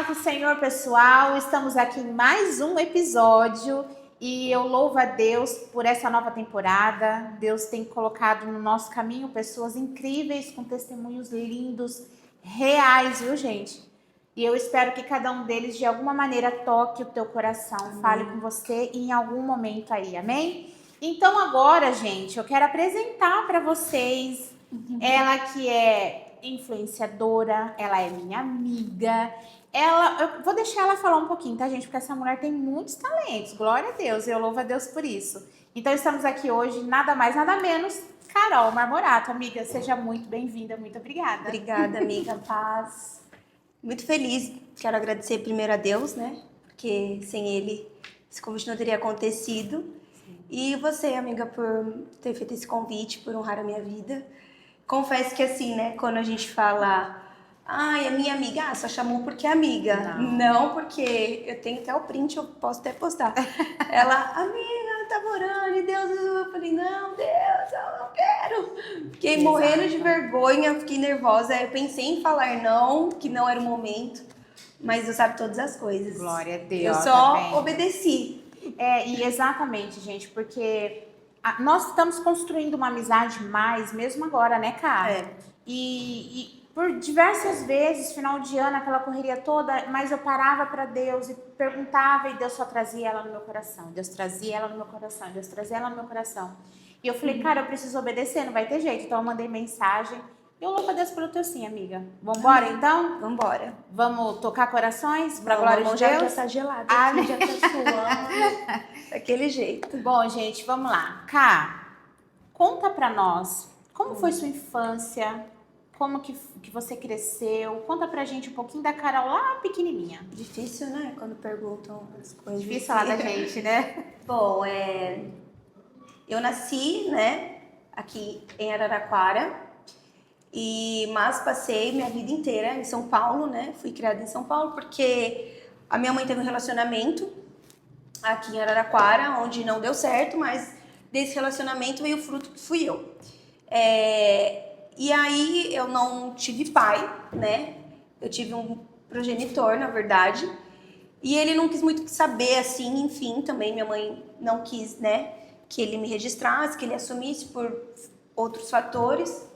com o Senhor, pessoal. Estamos aqui em mais um episódio e eu louvo a Deus por essa nova temporada. Deus tem colocado no nosso caminho pessoas incríveis, com testemunhos lindos, reais, viu, gente? E eu espero que cada um deles, de alguma maneira, toque o teu coração, fale com você em algum momento aí, amém? Então agora, gente, eu quero apresentar para vocês ela que é influenciadora, ela é minha amiga. Eu vou deixar ela falar um pouquinho, tá, gente? Porque essa mulher tem muitos talentos. Glória a Deus, eu louvo a Deus por isso. Então estamos aqui hoje, nada mais, nada menos, Carol Marmorato. Amiga, seja muito bem-vinda, muito obrigada. Obrigada, amiga. Paz. Muito feliz. Quero agradecer primeiro a Deus, né? Porque sem Ele esse convite não teria acontecido. Sim. E você, amiga, por ter feito esse convite, por honrar a minha vida. Confesso que assim, né? Quando a gente fala, ai, a minha amiga, só chamou porque é amiga. Não, porque eu tenho até o print, eu posso até postar. Ela, amiga, tá orando, e Deus, eu falei, não, Deus, eu não quero. Fiquei morrendo de vergonha, fiquei nervosa. Eu pensei em falar não, que não era o momento, mas Deus sabe todas as coisas. Glória a Deus. Eu só obedeci. E exatamente, gente, porque nós estamos construindo uma amizade mais, mesmo agora, né, cara? E por diversas vezes, final de ano, aquela correria toda, mas eu parava para Deus e perguntava e Deus só trazia ela no meu coração. Deus trazia ela no meu coração, Deus trazia ela no meu coração. E eu falei, cara, eu preciso obedecer, não vai ter jeito. Então eu mandei mensagem. Eu louvo a Deus pelo teu sim, amiga. Vambora, então? Vambora. Vamos tocar corações pra glória de Deus? Já tá gelada, já tá suando. Daquele jeito. Bom, gente, vamos lá. Cá, conta pra nós, como foi sua infância? Como que você cresceu? Conta pra gente um pouquinho da Carol lá pequenininha. Difícil, né? Quando perguntam as coisas. Difícil falar da gente, né? Bom, eu nasci, né, aqui em Araraquara, mas passei minha vida inteira em São Paulo, né? Fui criada em São Paulo porque a minha mãe teve um relacionamento aqui em Araraquara, onde não deu certo, mas desse relacionamento veio o fruto que fui eu. E aí eu não tive pai, né? Eu tive um progenitor, na verdade. E ele não quis muito saber, assim, enfim, também minha mãe não quis, né? Que ele me registrasse, que ele assumisse por outros fatores.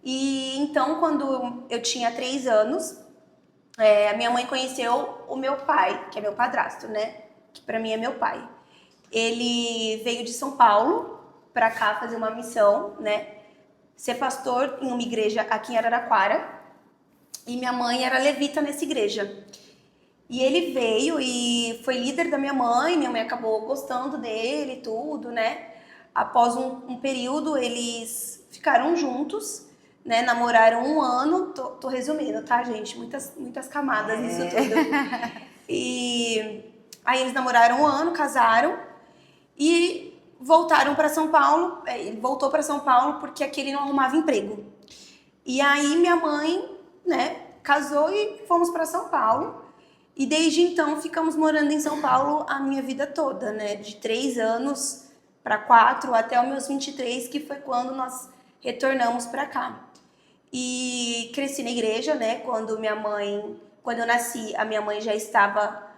E então, quando eu tinha 3 anos, a minha mãe conheceu o meu pai, que é meu padrasto, né? Que pra mim é meu pai. Ele veio de São Paulo pra cá fazer uma missão, né? Ser pastor em uma igreja aqui em Araraquara, e minha mãe era levita nessa igreja. E ele veio e foi líder da minha mãe acabou gostando dele e tudo, né? Após um período, eles ficaram juntos, né? Namoraram 1 ano, tô resumindo, tá, gente? Muitas camadas nisso tudo. E aí eles namoraram 1 ano, casaram e voltaram para São Paulo. Ele voltou para São Paulo porque aqui ele não arrumava emprego. E aí minha mãe, né, casou e fomos para São Paulo. E desde então ficamos morando em São Paulo a minha vida toda, né, de 3 anos para 4 até os meus 23, que foi quando nós retornamos para cá. E cresci na igreja, né, quando eu nasci, a minha mãe já estava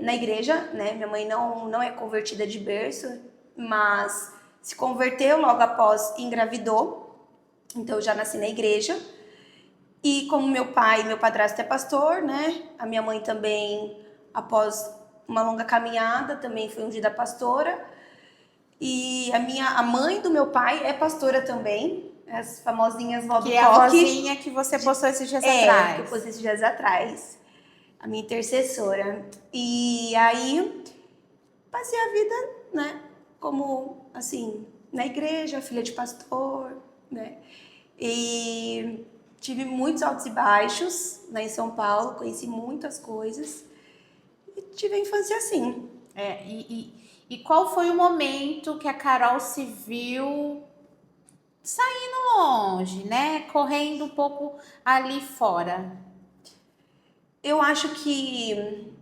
na igreja, né? Minha mãe não é convertida de berço, mas se converteu logo após engravidou. Então eu já nasci na igreja. E como meu padrasto é pastor, né? A minha mãe também, após uma longa caminhada, também foi ungida pastora. E a mãe do meu pai é pastora também, as famosinhas vó do coque. Que é a vozinha que você postou esses dias atrás. Que eu postei esses dias atrás. A minha intercessora. E aí, passei a vida, né, como, assim, na igreja, filha de pastor, né, e tive muitos altos e baixos, né, em São Paulo, conheci muitas coisas, e tive a infância assim. E qual foi o momento que a Carol se viu saindo longe, né, correndo um pouco ali fora? Eu acho que,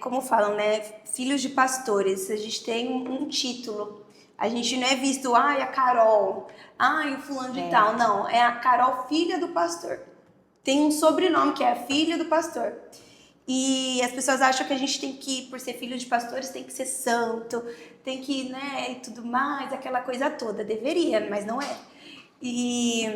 como falam, né, filhos de pastores, a gente tem um título. A gente não é visto, a Carol, o fulano de tal. Não, é a Carol, filha do pastor. tem um sobrenome que é filho do pastor. E as pessoas acham que a gente tem que, por ser filho de pastores, tem que ser santo, tem que, né, e tudo mais, aquela coisa toda. Deveria, mas não é. E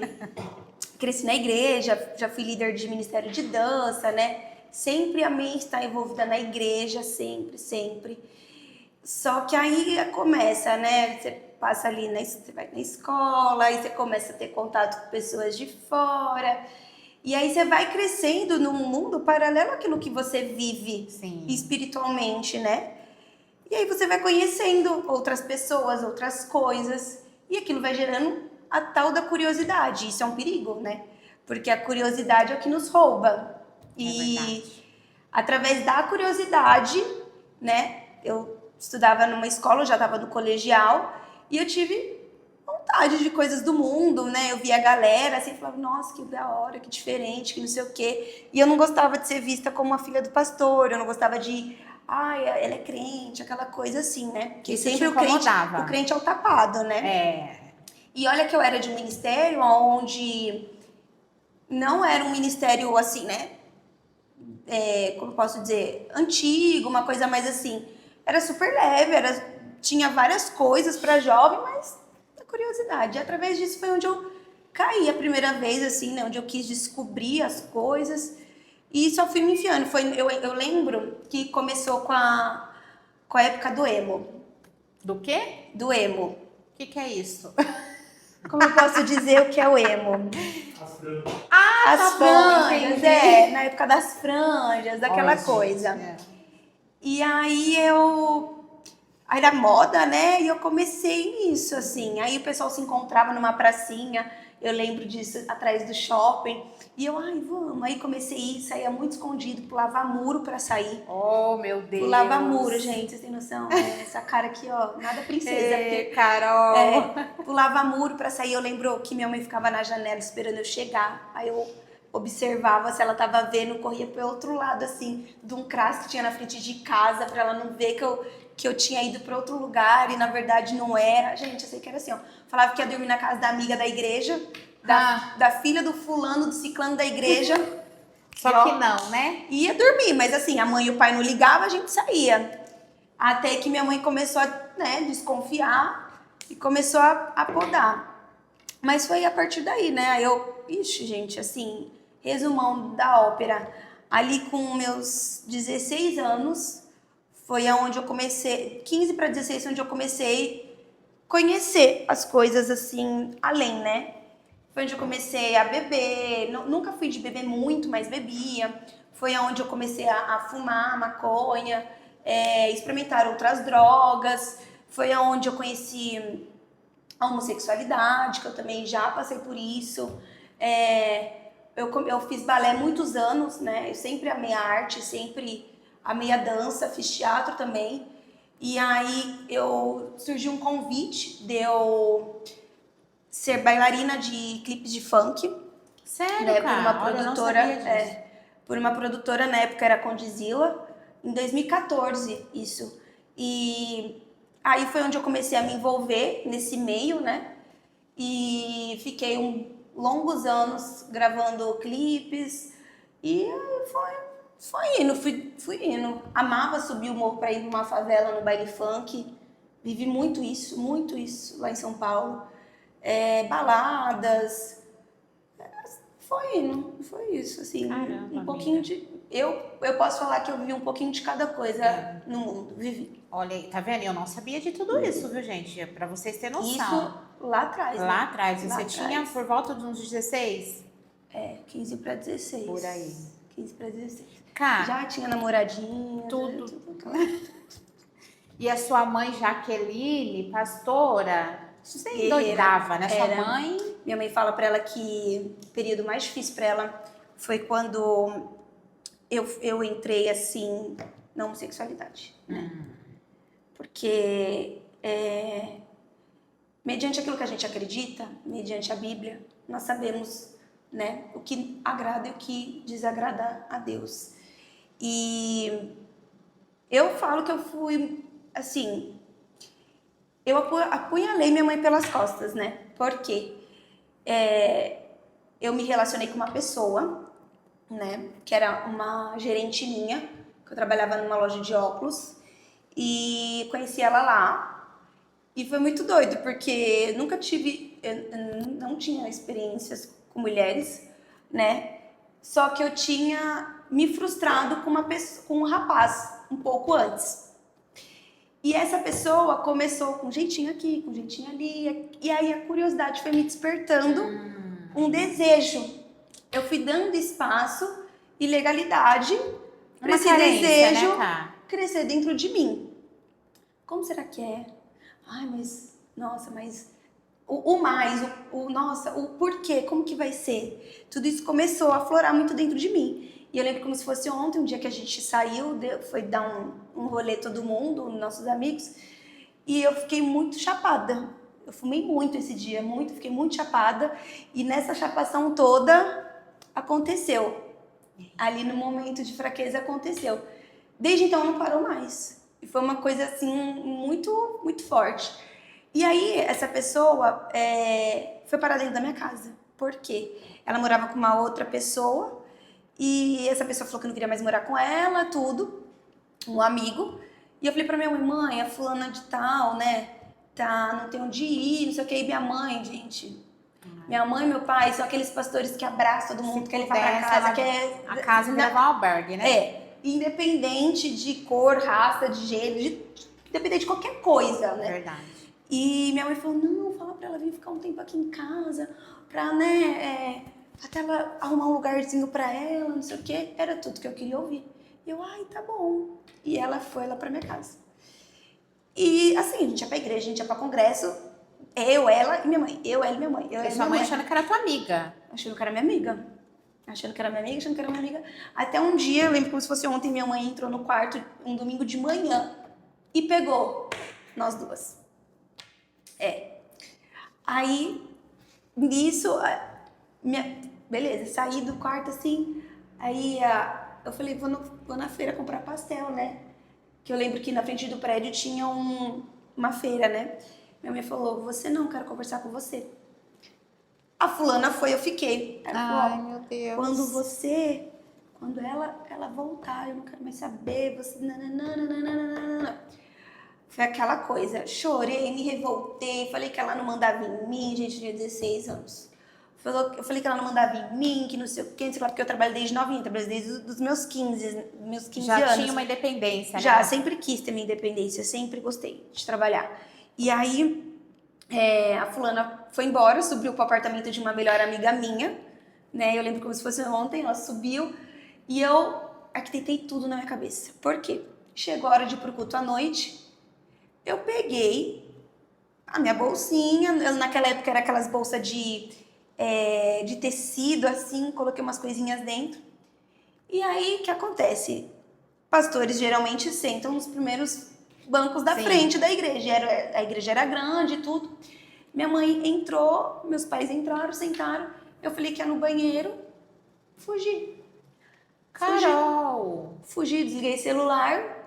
cresci na igreja, já fui líder de ministério de dança, né? Sempre amei estar envolvida na igreja, sempre, sempre. Só que aí começa, né? Você passa ali, você vai na escola, aí você começa a ter contato com pessoas de fora. E aí você vai crescendo num mundo paralelo àquilo que você vive espiritualmente, né? E aí você vai conhecendo outras pessoas, outras coisas. E aquilo vai gerando a tal da curiosidade. Isso é um perigo, né? Porque a curiosidade é o que nos rouba. E através da curiosidade, né? Eu estudava numa escola, eu já estava no colegial. E eu tive vontade de coisas do mundo, né? Eu via a galera assim, falava, nossa, que da hora, que diferente, que não sei o quê. E eu não gostava de ser vista como uma filha do pastor, eu não gostava de, ela é crente, aquela coisa assim, né? Porque isso sempre o crente é o tapado, né? E olha que eu era de um ministério onde não era um ministério assim, né? Como eu posso dizer, antigo, uma coisa mais assim. Era super leve, tinha várias coisas para jovem, mas curiosidade. E através disso foi onde eu caí a primeira vez, assim, né? Onde eu quis descobrir as coisas. E só fui me enfiando. Eu lembro que começou com a época do emo. Do quê? Do emo. O que é isso? Como eu posso dizer o que é o emo? As franjas. As franjas, na época das franjas, daquela coisa. E aí aí era moda, né? E eu comecei nisso, assim. Aí o pessoal se encontrava numa pracinha, eu lembro disso, atrás do shopping. E eu, vamos. Aí comecei a ir, saía muito escondido, pulava muro pra sair. Oh, meu Deus. Pulava muro, gente, vocês têm noção? Essa cara aqui, ó, nada princesa. Carol! Pulava muro pra sair. Eu lembro que minha mãe ficava na janela esperando eu chegar. Aí eu observava se ela tava vendo, corria pro outro lado, assim, de um crasso que tinha na frente de casa, pra ela não ver que eu tinha ido para outro lugar e na verdade não era. Gente, eu sei que era assim, ó. Falava que ia dormir na casa da amiga da igreja, da filha do fulano, do ciclano da igreja. Só que não, né? Ia dormir, mas assim, a mãe e o pai não ligavam, a gente saía. Até que minha mãe começou a, né, desconfiar e começou a podar. Mas foi a partir daí, né? Aí gente, assim, resumão da ópera. Ali com meus 16 anos, foi aonde eu comecei, 15 para 16, onde eu comecei a conhecer as coisas assim, além, né? Foi onde eu comecei a beber, nunca fui de beber muito, mas bebia. Foi aonde eu comecei a fumar maconha, experimentar outras drogas. Foi aonde eu conheci a homossexualidade, que eu também já passei por isso. Eu fiz balé muitos anos, né? Eu sempre amei a arte, sempre amei a dança, fiz teatro também. E aí surgiu um convite de eu ser bailarina de clipes de funk. Sério, né, cara? por uma Olha, produtora, eu não sabia disso. por uma produtora, na época era Condizila, em 2014, isso. E aí foi onde eu comecei a me envolver nesse meio, né? E fiquei longos anos gravando clipes. E aí foi indo, fui indo. Amava subir o morro para ir numa favela no baile funk. Vivi muito isso lá em São Paulo. Baladas. Foi indo, foi isso, assim. Caramba, um pouquinho amiga. de... Eu posso falar que eu vivi um pouquinho de cada coisa no mundo, vivi. Olha aí, tá vendo? Eu não sabia de tudo isso, viu, gente? Pra vocês terem noção. Isso lá atrás, Lá né? atrás. E Lá você atrás. tinha por volta de uns 16? 15 para 16. Por aí. 15 para 16. Cara, Já tinha namoradinha. tudo. Claro. E a sua mãe, Jaqueline, pastora, você Guerreira. endoidava, né? Sua Era. mãe... Minha mãe fala pra ela que o período mais difícil pra ela foi quando eu entrei, assim, na homossexualidade, né? Porque, mediante aquilo que a gente acredita, mediante a Bíblia, nós sabemos, né, o que agrada e o que desagrada a Deus. E eu falo que eu fui, assim, eu apunhalei minha mãe pelas costas, né? Por quê? Eu me relacionei com uma pessoa né? Que era uma gerente minha, que eu trabalhava numa loja de óculos. E conheci ela lá. E foi muito doido, porque eu não tinha experiências com mulheres, né? Só que eu tinha me frustrado com uma pessoa, com um rapaz um pouco antes. E essa pessoa começou com um jeitinho aqui, com um jeitinho ali, e aí a curiosidade foi me despertando um desejo. Eu fui dando espaço e legalidade para Uma esse carência, desejo né, Cá? crescer dentro de mim. Como será que é? Ai, mas, nossa, mas o mais, nossa, o porquê, como que vai ser? Tudo isso começou a aflorar muito dentro de mim. E eu lembro como se fosse ontem, um dia que a gente saiu, foi dar um rolê todo mundo, nossos amigos, e eu fiquei muito chapada. Eu fumei muito esse dia, muito, fiquei muito chapada. E nessa chapação toda, aconteceu. Ali no momento de fraqueza, aconteceu. Desde então, não parou mais. E foi uma coisa, assim, muito, muito forte. E aí, essa pessoa foi parar dentro da minha casa. Por quê? Ela morava com uma outra pessoa e essa pessoa falou que não queria mais morar com ela, tudo. Um amigo. E eu falei pra minha mãe, a fulana de tal, né? Tá, não tem onde ir, não sei o que. E minha mãe, gente... Minha mãe e meu pai são aqueles pastores que abraçam todo mundo, quer levar pra casa, quer... A casa me leva ao albergue, né? Independente de cor, raça, de gênero, independente de qualquer coisa, né? Verdade. E minha mãe falou, não, fala pra ela vir ficar um tempo aqui em casa, pra, né, até ela arrumar um lugarzinho pra ela, não sei o quê. Era tudo que eu queria ouvir. E eu, ai, tá bom. E ela foi lá pra minha casa. E, assim, a gente ia pra igreja, a gente ia pra congresso, eu, ela e minha mãe. Eu, ela e minha mãe. E sua mãe achando que era tua amiga. Achando que era minha amiga. Achando que era minha amiga, achando que era minha amiga. Até um dia, eu lembro como se fosse ontem, minha mãe entrou no quarto, um domingo de manhã, e pegou nós duas. Aí, nisso, beleza, saí do quarto assim, aí eu falei, vou na feira comprar pastel, né? Que eu lembro que na frente do prédio tinha uma feira, né? Minha mãe falou, você não, quero conversar com você. A fulana foi, eu fiquei. Ela falou, Meu Deus. quando ela voltar, eu não quero mais saber, você... Nananana. Foi aquela coisa, chorei, me revoltei, falei que ela não mandava em mim, gente, eu tinha 16 anos. Eu falei que ela não mandava em mim, que não sei o quê, não sei lá, porque eu trabalho desde novinha, trabalho desde os meus 15 Já anos. tinha uma independência, né? Já, sempre quis ter minha independência, sempre gostei de trabalhar. E aí, a fulana foi embora, subiu pro apartamento de uma melhor amiga minha, né? Eu lembro como se fosse ontem, ela subiu e eu arquitetei tudo na minha cabeça. Por quê? Chegou a hora de ir pro culto à noite, eu peguei a minha bolsinha, naquela época era aquelas bolsas de tecido, assim, coloquei umas coisinhas dentro. E aí, o que acontece? Pastores geralmente sentam nos primeiros bancos da frente da igreja. A igreja era grande e tudo. Minha mãe entrou, meus pais entraram, sentaram. Eu falei que ia no banheiro, fugi. Carol! Fugi, desliguei celular,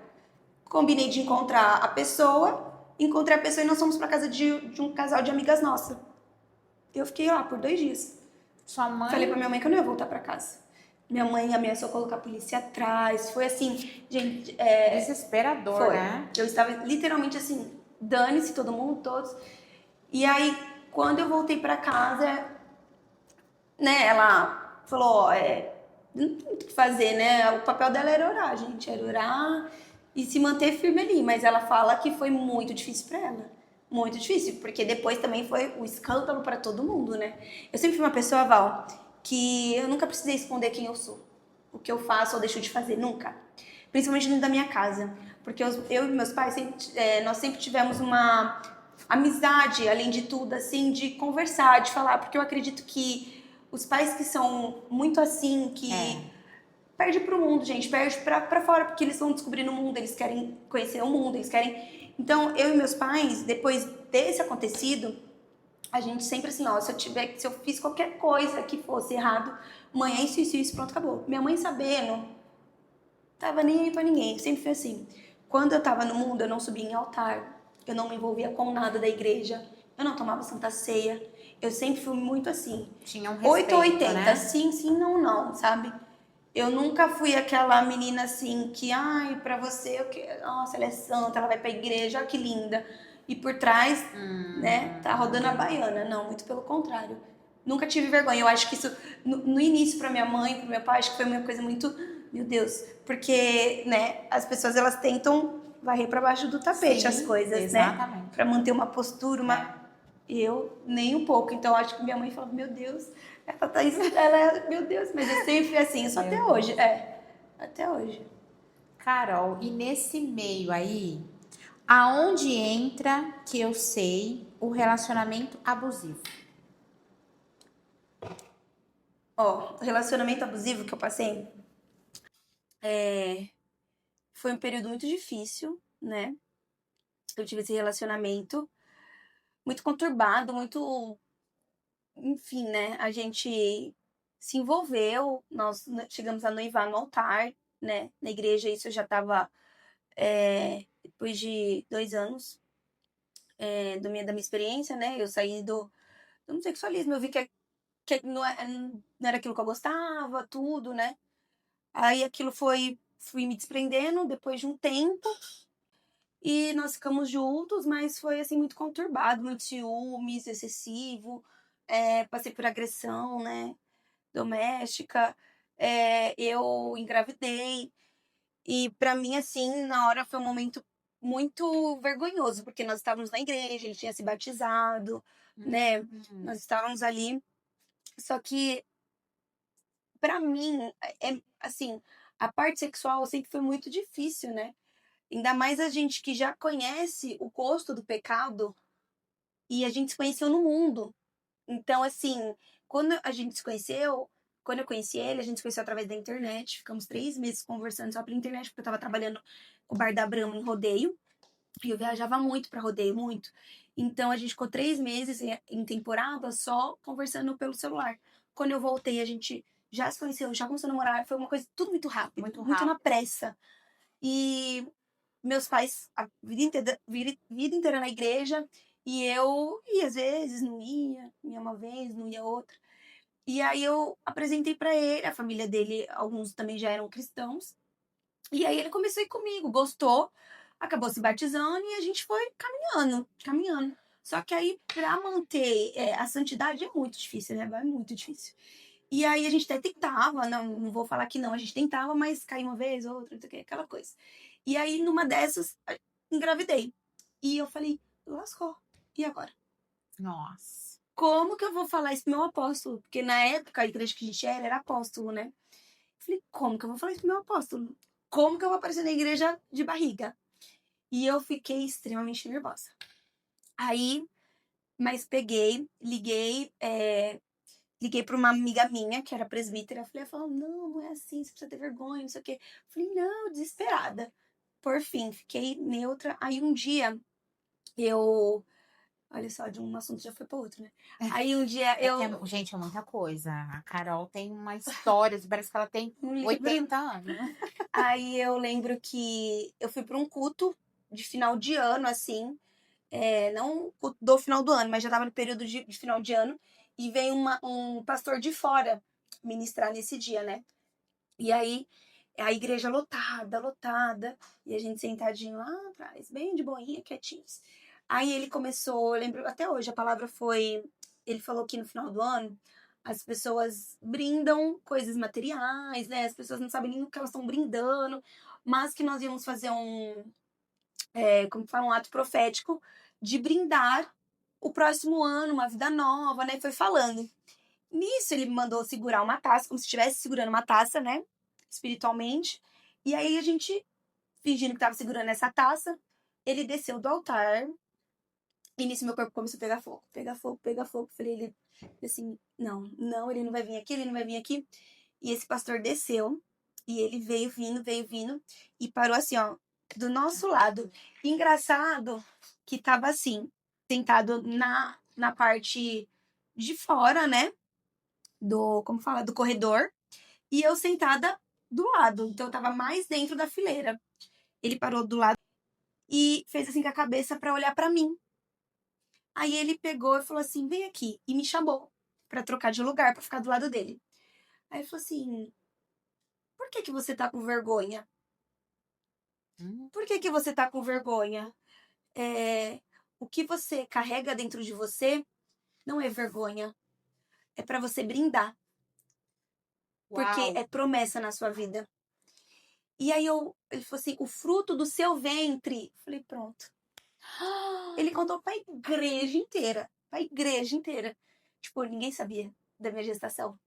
combinei de encontrar a pessoa. Encontrei a pessoa e nós fomos pra casa de um casal de amigas nossas. Eu fiquei lá por 2 dias. Sua mãe... Falei pra minha mãe que eu não ia voltar pra casa. Minha mãe ameaçou colocar a polícia atrás. Foi assim, gente... Desesperador, foi. né? Eu estava literalmente assim, dane-se todo mundo, todos. E aí, quando eu voltei pra casa, né, ela falou, não tem muito o que fazer, né? O papel dela era orar, gente. Era orar e se manter firme ali. Mas ela fala que foi muito difícil pra ela. Muito difícil, porque depois também foi o escândalo pra todo mundo, né? Eu sempre fui uma pessoa, Val, que eu nunca precisei esconder quem eu sou. O que eu faço ou deixo de fazer, nunca. Principalmente dentro da minha casa. Porque eu e meus pais, nós sempre tivemos uma amizade, além de tudo, assim, de conversar, de falar. Porque eu acredito que os pais que são muito assim, que perde pro mundo, gente, perde pra fora, porque eles vão descobrindo o mundo, eles querem conhecer o mundo, eles querem... Então, eu e meus pais, depois desse acontecido, a gente sempre assim, ó, se eu fiz qualquer coisa que fosse errado, mãe, é isso, pronto, acabou. Minha mãe sabendo, tava nem aí pra ninguém, sempre foi assim. Quando eu tava no mundo, eu não subia em altar, eu não me envolvia com nada da igreja, eu não tomava santa ceia, eu sempre fui muito assim. Tinha um respeito, 8 ou 80, né? sim, não, sabe? Eu nunca fui aquela menina assim que, ai, pra você, nossa, ela é santa, ela vai pra igreja, ó, que linda. E por trás, né, tá rodando a baiana. Não, muito pelo contrário. Nunca tive vergonha. Eu acho que isso, no início, pra minha mãe, pro meu pai, acho que foi uma coisa muito, meu Deus, porque, né, as pessoas elas tentam varrer pra baixo do tapete as Sim, coisas, né, exatamente. pra manter uma postura, É. eu nem um pouco. Então acho que minha mãe falava, meu Deus, ela tá isso, ela é, meu Deus, mas eu sempre fui assim, isso Meu até hoje, Deus. até hoje. Carol, e nesse meio aí, aonde entra que eu sei o relacionamento abusivo? Ó, o relacionamento abusivo que eu passei foi um período muito difícil, né? Eu tive esse relacionamento muito conturbado, muito, enfim, né? A gente se envolveu, nós chegamos a noivar no altar, né? Na igreja, isso eu já tava, depois de 2 anos da minha experiência, né? Eu saí do homossexualismo, eu vi que não era aquilo que eu gostava, tudo, né? Aí aquilo fui me desprendendo depois de um tempo e nós ficamos juntos, mas foi assim muito conturbado, muito ciúmes, excessivo, passei por agressão, né, doméstica, eu engravidei e pra mim assim na hora foi um momento muito vergonhoso porque nós estávamos na igreja, ele tinha se batizado, né, Hum. nós estávamos ali, só que pra mim assim a parte sexual sempre foi muito difícil, né? Ainda mais a gente que já conhece o gosto do pecado e a gente se conheceu no mundo. Então, assim, quando a gente se conheceu, quando eu conheci ele, a gente se conheceu através da internet. Ficamos 3 meses conversando só pela internet, porque eu tava trabalhando com o Bar da Brama em rodeio. E eu viajava muito pra rodeio, muito. Então, a gente ficou 3 meses em temporada só conversando pelo celular. Quando eu voltei, a gente já se conheceu, já começou a namorar. Foi uma coisa tudo muito rápido, Muito muito na rápido. pressa. E meus pais a vida inteira na igreja e eu ia às vezes, não ia uma vez, não ia outra. E aí eu apresentei pra ele, a família dele, alguns também já eram cristãos. E aí ele começou a ir comigo, gostou, acabou se batizando e a gente foi caminhando, caminhando. Só que aí pra manter a santidade é muito difícil, né? É muito difícil. E aí a gente até tentava, não vou falar que não, a gente tentava, mas caiu uma vez, outra, não sei o que, aquela coisa. E aí numa dessas, engravidei. E eu falei, lascou. E agora? Nossa. Como que eu vou falar isso pro meu apóstolo? Porque na época a igreja que a gente era apóstolo, né? Eu falei, como que eu vou falar isso pro meu apóstolo? Como que eu vou aparecer na igreja de barriga? E eu fiquei extremamente nervosa. Aí, mas peguei, liguei para uma amiga minha, que era presbítera. Falei, ela falou, não, não é assim, você precisa ter vergonha, não sei o quê. Falei, não, desesperada. Por fim, fiquei neutra. Aí um dia, eu... Olha só, de um assunto já foi para outro, né? Aí um dia É que, eu... gente, é muita coisa. A Carol tem uma história, parece que ela tem Um livro. 80 anos. Aí eu lembro que eu fui para um culto de final de ano, assim. Não do final do ano, mas já estava no período de final de ano. E veio um pastor de fora ministrar nesse dia, né? E aí, a igreja lotada, lotada, e a gente sentadinho lá atrás, bem de boinha, quietinhos. Aí ele começou, eu lembro até hoje, a palavra foi, ele falou que no final do ano as pessoas brindam coisas materiais, né? As pessoas não sabem nem o que elas estão brindando, mas que nós íamos fazer como fala, um ato profético de brindar o próximo ano, uma vida nova, né? Foi falando. Nisso, ele me mandou segurar uma taça, como se estivesse segurando uma taça, né? Espiritualmente. E aí, a gente, fingindo que estava segurando essa taça, ele desceu do altar. E nisso, meu corpo começou a pegar fogo. Pegar fogo, pegar fogo. Falei, ele assim, não, não, ele não vai vir aqui, ele não vai vir aqui. E esse pastor desceu. E ele veio vindo. E parou assim, ó, do nosso lado. Engraçado que tava assim, sentado na parte de fora, né? Como fala, do corredor, e eu sentada do lado, então eu tava mais dentro da fileira. Ele parou do lado e fez assim com a cabeça para olhar para mim. Aí ele pegou e falou assim: "Vem aqui", e me chamou para trocar de lugar, para ficar do lado dele. Aí ele falou assim: por que que você tá com vergonha? Hum. Por que que você tá com vergonha? O que você carrega dentro de você não é vergonha. É pra você brindar. Porque Uau. é promessa na sua vida. E aí ele falou assim, o fruto do seu ventre. Eu falei, pronto. Ele contou pra igreja inteira. Pra igreja inteira. Tipo, ninguém sabia da minha gestação.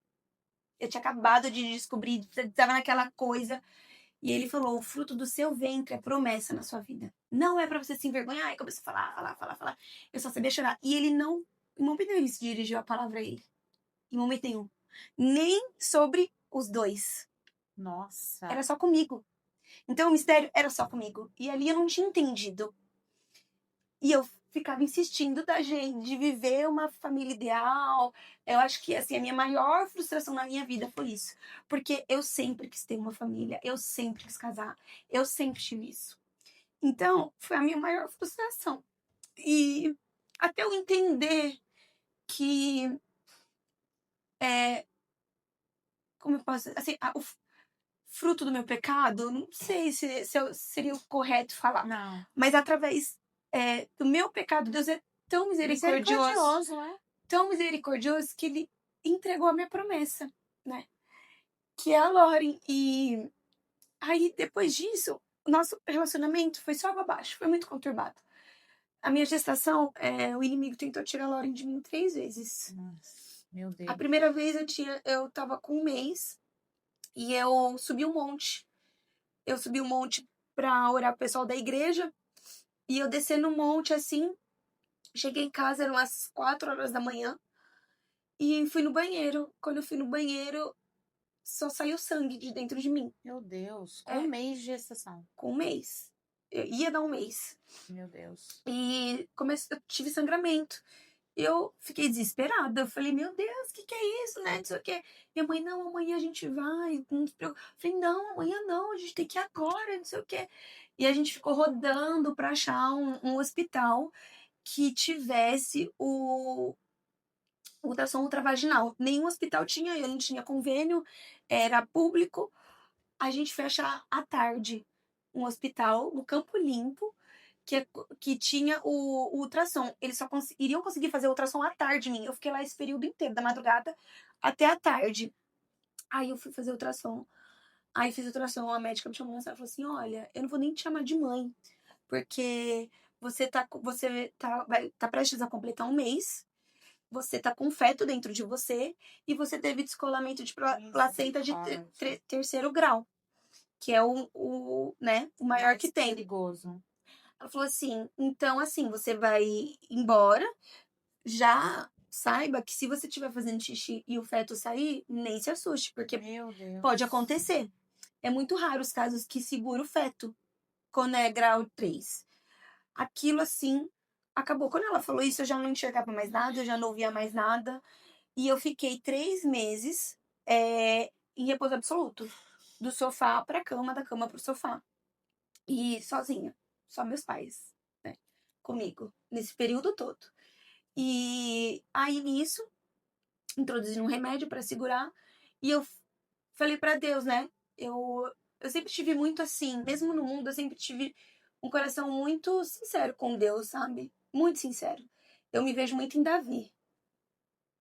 Eu tinha acabado de descobrir, tava naquela coisa. E ele falou, o fruto do seu ventre é promessa na sua vida. Não é pra você se envergonhar. Aí começou a falar. Eu só sabia chorar. E ele não, em momento nenhum, ele se dirigiu a palavra a ele. Em momento nenhum. Nem sobre os dois. Nossa. Era só comigo. Então o mistério era só comigo. E ali eu não tinha entendido. E eu ficava insistindo da gente de viver uma família ideal. Eu acho que assim a minha maior frustração na minha vida foi isso, porque eu sempre quis ter uma família, eu sempre quis casar, eu sempre tive isso. Então, foi a minha maior frustração. E até eu entender que como eu posso, assim, o fruto do meu pecado, não sei se seria o correto falar, Não. mas através do meu pecado, Deus é tão Misericordioso, é? tão misericordioso que ele entregou a minha promessa, né? Que é a Lauren. E aí, depois disso, o nosso relacionamento foi só água abaixo, foi muito conturbado. A minha gestação, o inimigo tentou tirar a Lauren de mim 3 vezes. Nossa, meu Deus. A primeira vez eu tava com 1 mês e eu subi um monte. Eu subi um monte pra orar pro pessoal da igreja e eu desci no monte assim. Cheguei em casa, eram umas 4 horas da manhã. E fui no banheiro. Quando eu fui no banheiro, só saiu sangue de dentro de mim. Meu Deus. Com É. 1 mês de gestação. Com 1 mês. Eu ia dar 1 mês. Meu Deus. E eu tive sangramento. Eu fiquei desesperada. Eu falei, meu Deus, o que é isso, né? Não sei o quê. Minha mãe, não, amanhã a gente vai. Não se preocupe. Eu falei, não, amanhã não, a gente tem que ir agora, não sei o quê. E a gente ficou rodando pra achar um hospital que tivesse o ultrassom ultravaginal. Nenhum hospital tinha, eu não tinha convênio, era público. A gente foi achar à tarde um hospital no Campo Limpo que tinha o ultrassom. Eles só iriam conseguir fazer o ultrassom à tarde em mim. Eu fiquei lá esse período inteiro, da madrugada até a tarde. Aí eu fui fazer o ultrassom. Aí fiz o ultrassom, a médica me chamou e falou assim: olha, eu não vou nem te chamar de mãe, porque tá prestes a completar 1 mês. Você tá com feto dentro de você e você teve descolamento de placenta de terceiro grau, que é o maior Mais que tem. perigoso. Ela falou assim, então assim, você vai embora, já saiba que se você estiver fazendo xixi e o feto sair, nem se assuste, porque Meu Deus. pode acontecer. É muito raro os casos que segura o feto quando é grau 3. Aquilo assim, acabou. Quando ela falou isso, eu já não enxergava mais nada, eu já não ouvia mais nada. E eu fiquei 3 meses em repouso absoluto. Do sofá pra cama, da cama pro sofá. E sozinha. Só meus pais, né? Comigo. Nesse período todo. E aí, nisso, introduziram um remédio pra segurar. E eu falei pra Deus, né? Eu sempre tive muito assim. Mesmo no mundo, eu sempre tive um coração muito sincero com Deus, sabe? Muito sincero. Eu me vejo muito em Davi.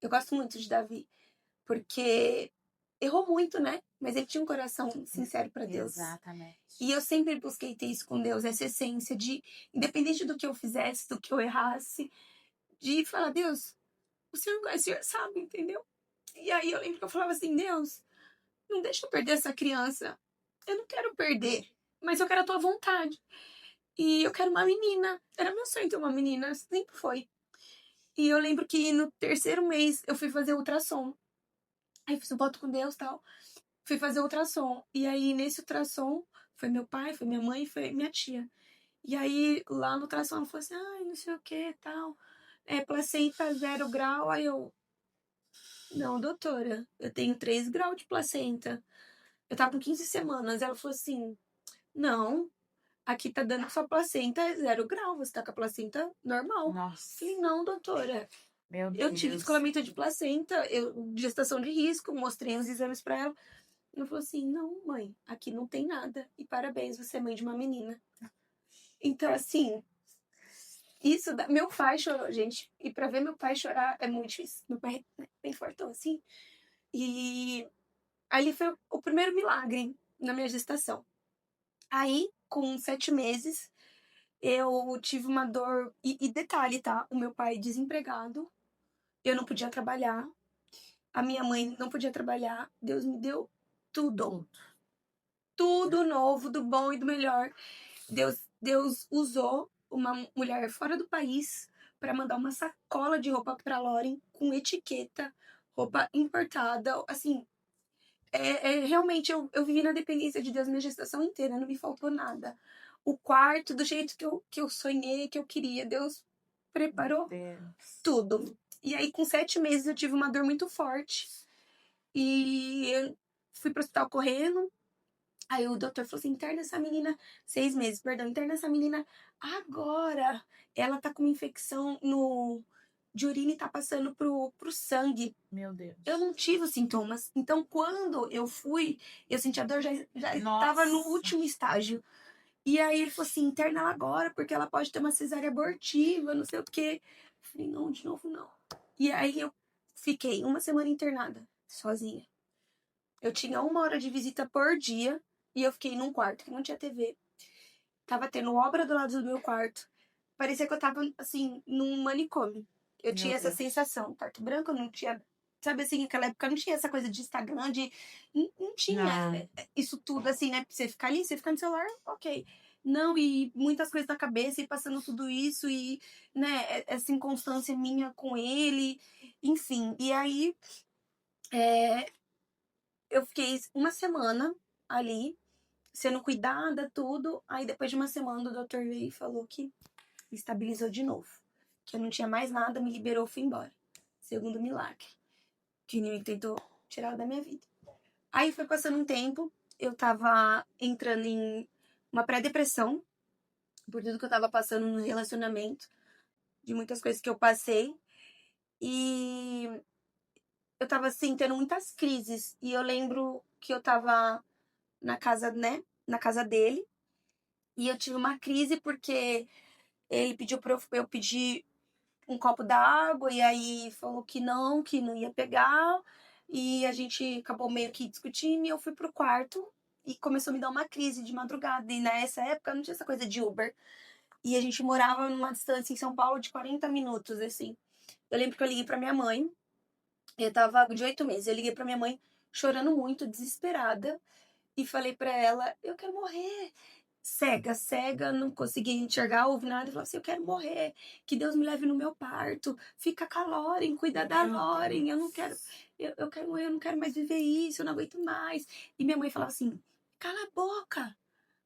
Eu gosto muito de Davi. Porque errou muito, né? Mas ele tinha um coração sincero pra Deus. Exatamente. E eu sempre busquei ter isso com Deus, essa essência de, independente do que eu fizesse, do que eu errasse, de falar, Deus, o Senhor sabe, entendeu? E aí eu lembro que eu falava assim, Deus, não deixa eu perder essa criança. Eu não quero perder, mas eu quero a tua vontade. E eu quero uma menina. Era meu sonho ter uma menina, sempre foi. E eu lembro que no 3º mês eu fui fazer ultrassom. Aí fiz um voto com Deus e tal. Fui fazer ultrassom. E aí, nesse ultrassom, foi meu pai, foi minha mãe, foi minha tia. E aí, lá no ultrassom, ela falou assim, ai, não sei o que tal. Placenta 0 grau. Aí eu, não, doutora, eu tenho 3 graus de placenta. Eu tava com 15 semanas. Ela falou assim, não, aqui tá dando que sua placenta é 0 grau, você tá com a placenta normal. Nossa. Falei, não, doutora. Meu Deus. Eu tive descolamento de placenta, gestação de risco, mostrei os exames pra ela. Eu falei assim, não, mãe, aqui não tem nada. E parabéns, você é mãe de uma menina. Então, assim, isso... Meu pai chorou, gente. E pra ver meu pai chorar é muito difícil. Meu pai é bem fortão, assim. E ali foi o primeiro milagre na minha gestação. Aí, com 7 meses, eu tive uma dor... E detalhe, tá? O meu pai desempregado. Eu não podia trabalhar. A minha mãe não podia trabalhar. Deus me deu tudo. Tudo novo, do bom e do melhor. Deus usou uma mulher fora do país para mandar uma sacola de roupa para Lauren com etiqueta, roupa importada. Assim, realmente eu vivi na dependência de Deus minha gestação inteira, não me faltou nada. O quarto, do jeito que eu sonhei, que eu queria, Deus preparou tudo. E aí, com 7 meses, eu tive uma dor muito forte. E eu fui pro hospital correndo. Aí o doutor falou assim, interna essa menina, 6 meses, perdão, interna essa menina agora. Ela tá com uma infecção de urina e tá passando pro sangue. Meu Deus. Eu não tive os sintomas. Então, quando eu fui, eu senti a dor, já Nossa. tava no último estágio. E aí ele falou assim, interna ela agora, porque ela pode ter uma cesárea abortiva, não sei o quê. Eu falei, não, de novo não. E aí eu fiquei uma semana internada, sozinha. Eu tinha 1 hora de visita por dia e eu fiquei num quarto que não tinha TV. Tava tendo obra do lado do meu quarto. Parecia que eu tava, assim, num manicômio. Eu tinha essa sensação. Quarto branco, eu não tinha... Sabe, assim, naquela época não tinha essa coisa de Instagram, de... Não tinha isso tudo, assim, né? Pra você ficar ali, você ficar no celular, ok. Não, e muitas coisas na cabeça, e passando tudo isso, e, né, essa inconstância minha com ele, enfim. E aí, eu fiquei uma semana ali, sendo cuidada, tudo. Aí depois de uma semana o doutor veio e falou que estabilizou de novo. Que eu não tinha mais nada, me liberou, fui embora. Segundo milagre. Que o inimigo tentou tirar da minha vida. Aí foi passando um tempo, eu tava entrando em uma pré-depressão, por tudo que eu tava passando no relacionamento, de muitas coisas que eu passei. E eu tava, assim, tendo muitas crises. E eu lembro que eu tava na casa, né? Na casa dele. E eu tive uma crise porque ele pediu pra eu pedir um copo d'água. E aí falou que não ia pegar. E a gente acabou meio que discutindo. E eu fui pro quarto. E começou a me dar uma crise de madrugada. E nessa época não tinha essa coisa de Uber. E a gente morava numa distância em São Paulo de 40 minutos, assim. Eu lembro que eu liguei pra minha mãe. Eu tava de 8 meses. Eu liguei pra minha mãe chorando muito, desesperada. E falei pra ela, eu quero morrer. Cega, não conseguia enxergar, ouvir nada. E falei assim, eu quero morrer. Que Deus me leve no meu parto. Fica com a Lauren, cuida da Lauren. Eu não quero, eu quero morrer, eu não quero mais viver isso, eu não aguento mais. E minha mãe falava assim, cala a boca.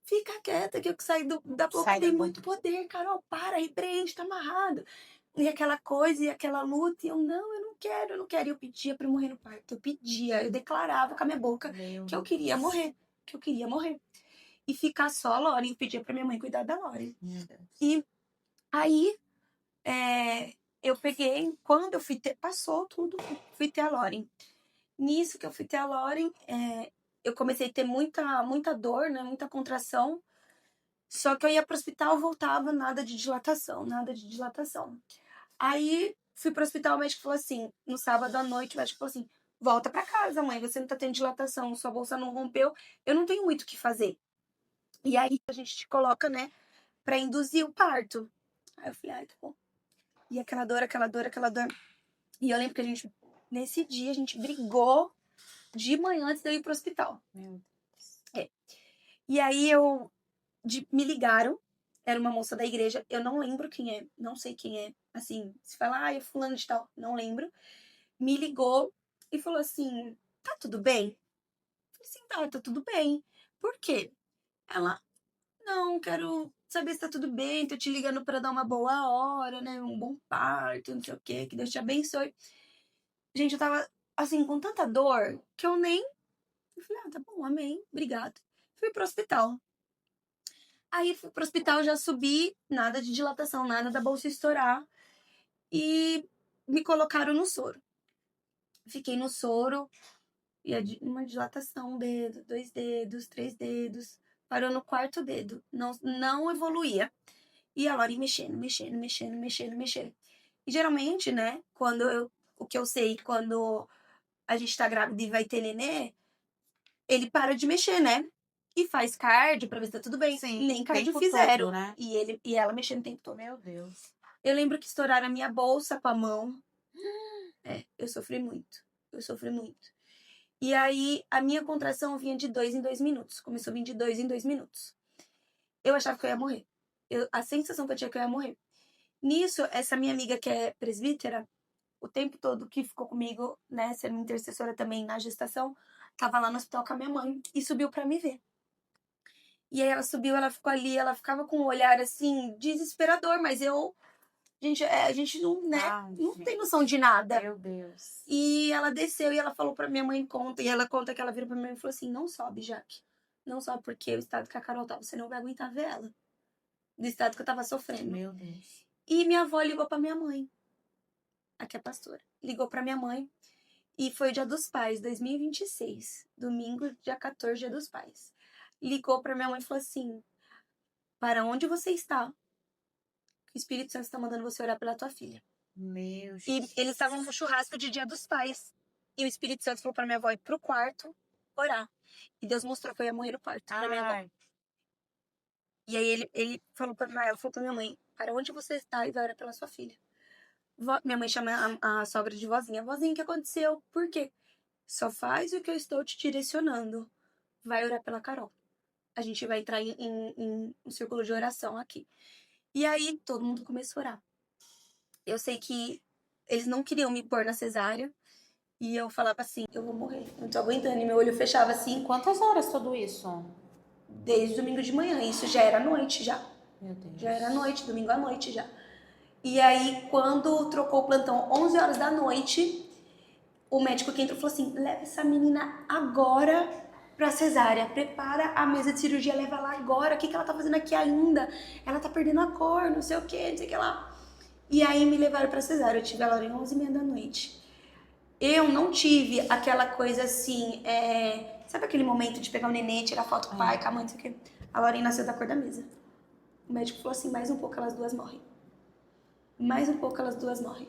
Fica quieta, que o que sai da boca tem muito poder. Carol, para, repreende, tá amarrado. E aquela coisa, e aquela luta. E eu não quero, eu não quero. E eu pedia pra eu morrer no parto. Eu pedia, eu declarava com a minha boca que eu queria morrer. Que eu queria morrer. E ficar só a Lauren. Eu pedia pra minha mãe cuidar da Lauren. E aí, eu peguei, quando eu fui ter, passou tudo, fui ter a Lauren. Nisso que eu fui ter a Lauren, eu comecei a ter muita dor, né? Muita contração. Só que eu ia pro hospital, voltava, nada de dilatação. Aí, fui pro hospital, o médico falou assim, no sábado à noite, o médico falou assim, volta pra casa, mãe, você não tá tendo dilatação, sua bolsa não rompeu, eu não tenho muito o que fazer. E aí, a gente te coloca, né, pra induzir o parto. Aí eu falei, ai, tá bom. E aquela dor. E eu lembro que nesse dia, a gente brigou de manhã antes de eu ir pro hospital. Meu Deus. E aí, me ligaram, era uma moça da igreja, eu não lembro quem é, não sei quem é, assim, se falar, é fulano de tal, não lembro, me ligou e falou assim, tá tudo bem? Eu falei assim, tá tudo bem. Por quê? Ela, não, quero saber se tá tudo bem, tô te ligando pra dar uma boa hora, né, um bom parto, não sei o quê, que Deus te abençoe. Gente, eu tava, assim, com tanta dor, que eu falei, tá bom, amém, obrigado. Fui pro hospital. Aí fui pro hospital, já subi, nada de dilatação, nada da bolsa estourar. E me colocaram no soro. Fiquei no soro uma dilatação, um dedo, 2 dedos, 3 dedos, parou no 4º dedo, não evoluía. E a Lori mexendo. E geralmente, né, o que eu sei, quando a gente tá grávida e vai ter nenê, ele para de mexer, né? E faz cardio pra ver se tá tudo bem. Sim, Nem cardio tempo fizeram. todo, né? E ela mexendo o tempo todo. Meu Deus. Eu lembro que estouraram a minha bolsa com a mão. Eu sofri muito. E aí, a minha contração vinha de 2 em 2 minutos. Começou a vir de 2 em 2 minutos. Eu achava que eu ia morrer. A sensação que eu tinha que eu ia morrer. Nisso, essa minha amiga que é presbítera, o tempo todo que ficou comigo, né, sendo intercessora também na gestação, tava lá no hospital com a minha mãe e subiu pra me ver. E aí ela subiu, ela ficou ali, ela ficava com um olhar assim, desesperador, mas a gente não, né, não tem noção de nada. Meu Deus. E ela desceu e ela falou pra minha mãe, e ela conta que ela virou pra minha mãe e falou assim: não sobe, Jaque. Não sobe, porque o estado que a Carol tava, você não vai aguentar ver ela. Do estado que eu tava sofrendo. Meu Deus. E minha avó ligou pra minha mãe. Aqui é a pastora. Ligou pra minha mãe. E foi o Dia dos Pais, 2026. Domingo, dia 14, Dia dos Pais. Ligou pra minha mãe e falou assim: para onde você está? O Espírito Santo está mandando você orar pela tua filha. Meu E eles estavam no churrasco de Dia dos Pais. E o Espírito Santo falou pra minha avó ir pro quarto orar. E Deus mostrou que eu ia morrer no quarto pra minha avó. E aí ele falou pra minha mãe: para onde você está e vai orar pela sua filha. Minha mãe chama a sogra de vozinha. Vozinha, o que aconteceu? Por quê? Só faz o que eu estou te direcionando. Vai orar pela Carol. A gente vai entrar em um círculo de oração aqui. E aí todo mundo começou a orar. Eu sei que eles não queriam me pôr na cesárea. E eu falava assim: eu vou morrer, não tô aguentando. E meu olho fechava assim. Quantas horas tudo isso? Desde domingo de manhã. Isso já era noite já. Meu Deus. Já era noite, domingo à noite já. E aí, quando trocou o plantão 11 horas da noite, o médico que entrou falou assim: leva essa menina agora pra cesárea. Prepara a mesa de cirurgia, leva ela agora. O que ela tá fazendo aqui ainda? Ela tá perdendo a cor, não sei o que, não sei o que lá. E aí me levaram pra cesárea. Eu tive a Laura em 11h30 da noite. Eu não tive aquela coisa assim, sabe aquele momento de pegar o neném, tirar foto com o pai, com a mãe, não sei o quê? A Laurinha nasceu da cor da mesa. O médico falou assim: mais um pouco elas duas morrem. Mais um pouco elas duas morrem.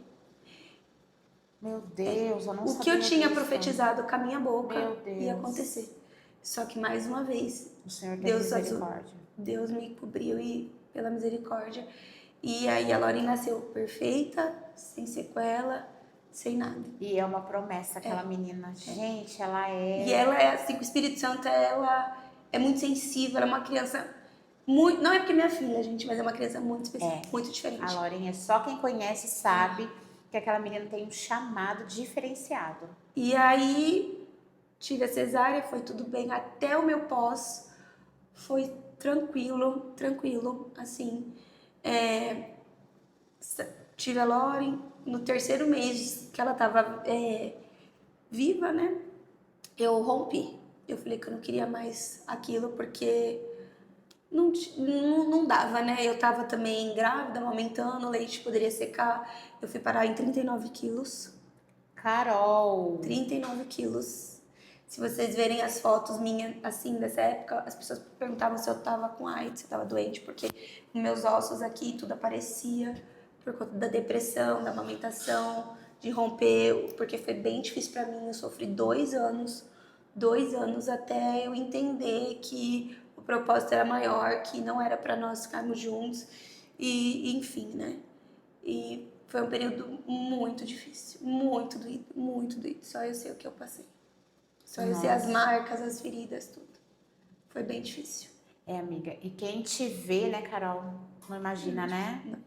Meu Deus, eu não sabia. O que eu tinha disso. profetizado com a minha boca Meu ia Deus. acontecer. Só que mais uma vez, O Senhor tem Deus misericórdia. Deus me cobriu pela misericórdia. E aí a Laurinha nasceu perfeita, sem sequela, sem nada. E é uma promessa, aquela menina. Gente, ela é... E ela é assim, o Espírito Santo, ela é muito sensível, ela é uma criança muito... Não é porque é minha filha, gente, mas é uma criança muito especial, muito diferente. A Laurinha, só quem conhece sabe que aquela menina tem um chamado diferenciado. E aí, tive a cesárea, foi tudo bem. Até o meu pós foi tranquilo, assim. Tive a Lauren no 3º mês que ela tava viva, né? Eu rompi. Eu falei que eu não queria mais aquilo porque não dava, né? Eu tava também grávida, amamentando, o leite poderia secar. Eu fui parar em 39 quilos. Carol! 39 quilos. Se vocês verem as fotos minhas, assim, dessa época, as pessoas perguntavam se eu tava com AIDS, se eu tava doente, porque meus ossos aqui tudo aparecia por conta da depressão, da amamentação, de romper, porque foi bem difícil pra mim. Eu sofri 2 anos até eu entender que o propósito era maior, que não era pra nós ficarmos juntos, e enfim, né? E foi um período muito difícil, muito doído. Só eu sei o que eu passei. Só eu sei as marcas, as feridas, tudo. Foi bem difícil. Amiga, e quem te vê, né, Carol? Não imagina, né? Não.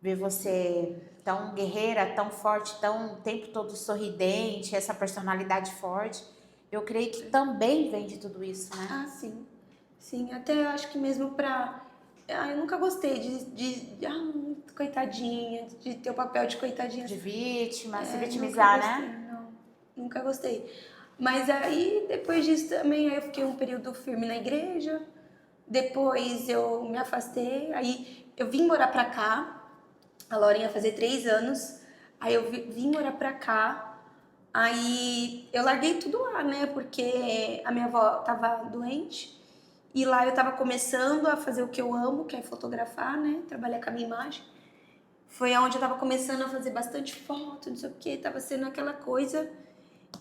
Ver você tão guerreira, tão forte, tão o tempo todo sorridente, essa personalidade forte. Eu creio que também vem de tudo isso, né? Ah, sim. Sim, até eu acho que mesmo pra... eu nunca gostei de coitadinha, de ter o papel de coitadinha. De vítima, se vitimizar, nunca gostei, né? Não, nunca gostei. Mas aí, depois disso também, aí eu fiquei um período firme na igreja. Depois eu me afastei. Aí eu vim morar pra cá. A Laurinha ia fazer 3 anos. Aí eu vim morar pra cá. Aí eu larguei tudo lá, né? Porque a minha avó tava doente. E lá eu tava começando a fazer o que eu amo, que é fotografar, né? Trabalhar com a minha imagem. Foi onde eu tava começando a fazer bastante foto, não sei o que, tava sendo aquela coisa.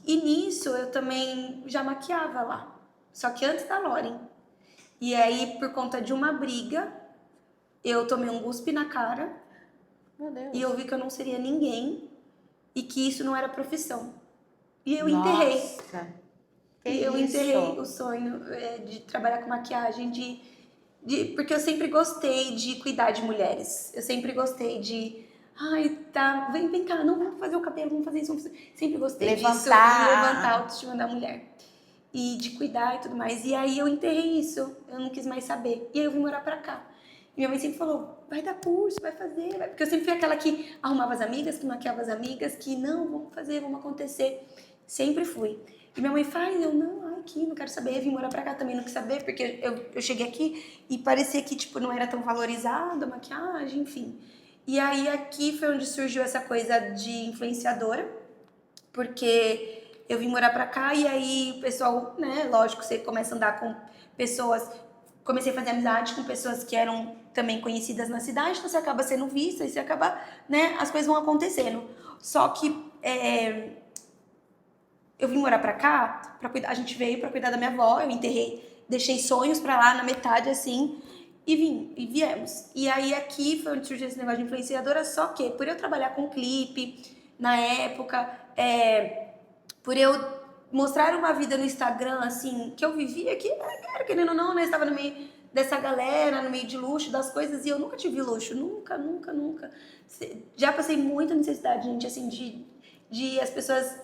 E nisso eu também já maquiava lá. Só que antes da Lauren. E aí, por conta de uma briga, eu tomei um cuspe na cara. Meu Deus. E eu vi que eu não seria ninguém e que isso não era profissão. E eu enterrei. Nossa, que E eu isso? enterrei o sonho de trabalhar com maquiagem, porque eu sempre gostei de cuidar de mulheres. Eu sempre gostei de... Ai, tá, vem cá, não, vamos fazer o cabelo, vamos fazer isso. Sempre gostei disso, de levantar a autoestima da mulher. E de cuidar e tudo mais. E aí eu enterrei isso, eu não quis mais saber. E aí eu vim morar pra cá. E minha mãe sempre falou, vai dar curso, vai fazer. Vai. Porque eu sempre fui aquela que arrumava as amigas, que maquiava as amigas, que não, vamos fazer, vamos acontecer. Sempre fui. E minha mãe faz, eu não, aqui, não quero saber. Eu vim morar pra cá também, não quis saber, porque eu cheguei aqui e parecia que, tipo, não era tão valorizada a maquiagem, enfim. E aí aqui foi onde surgiu essa coisa de influenciadora, porque eu vim morar pra cá e aí o pessoal, né, lógico, você começa a andar com pessoas, comecei a fazer amizade com pessoas que eram também conhecidas na cidade, então você acaba sendo vista e você acaba, né, as coisas vão acontecendo. Só que eu vim morar pra cá, a gente veio pra cuidar da minha avó, eu enterrei, deixei sonhos pra lá na metade, assim, e viemos. E aí aqui foi onde surgiu esse negócio de influenciadora, só que por eu trabalhar com clipe, na época, por eu mostrar uma vida no Instagram, assim, que eu vivia, que era querendo ou não, né, estava no meio dessa galera, no meio de luxo, das coisas, e eu nunca tive luxo, nunca, nunca, nunca. Já passei muita necessidade, gente, assim, de as pessoas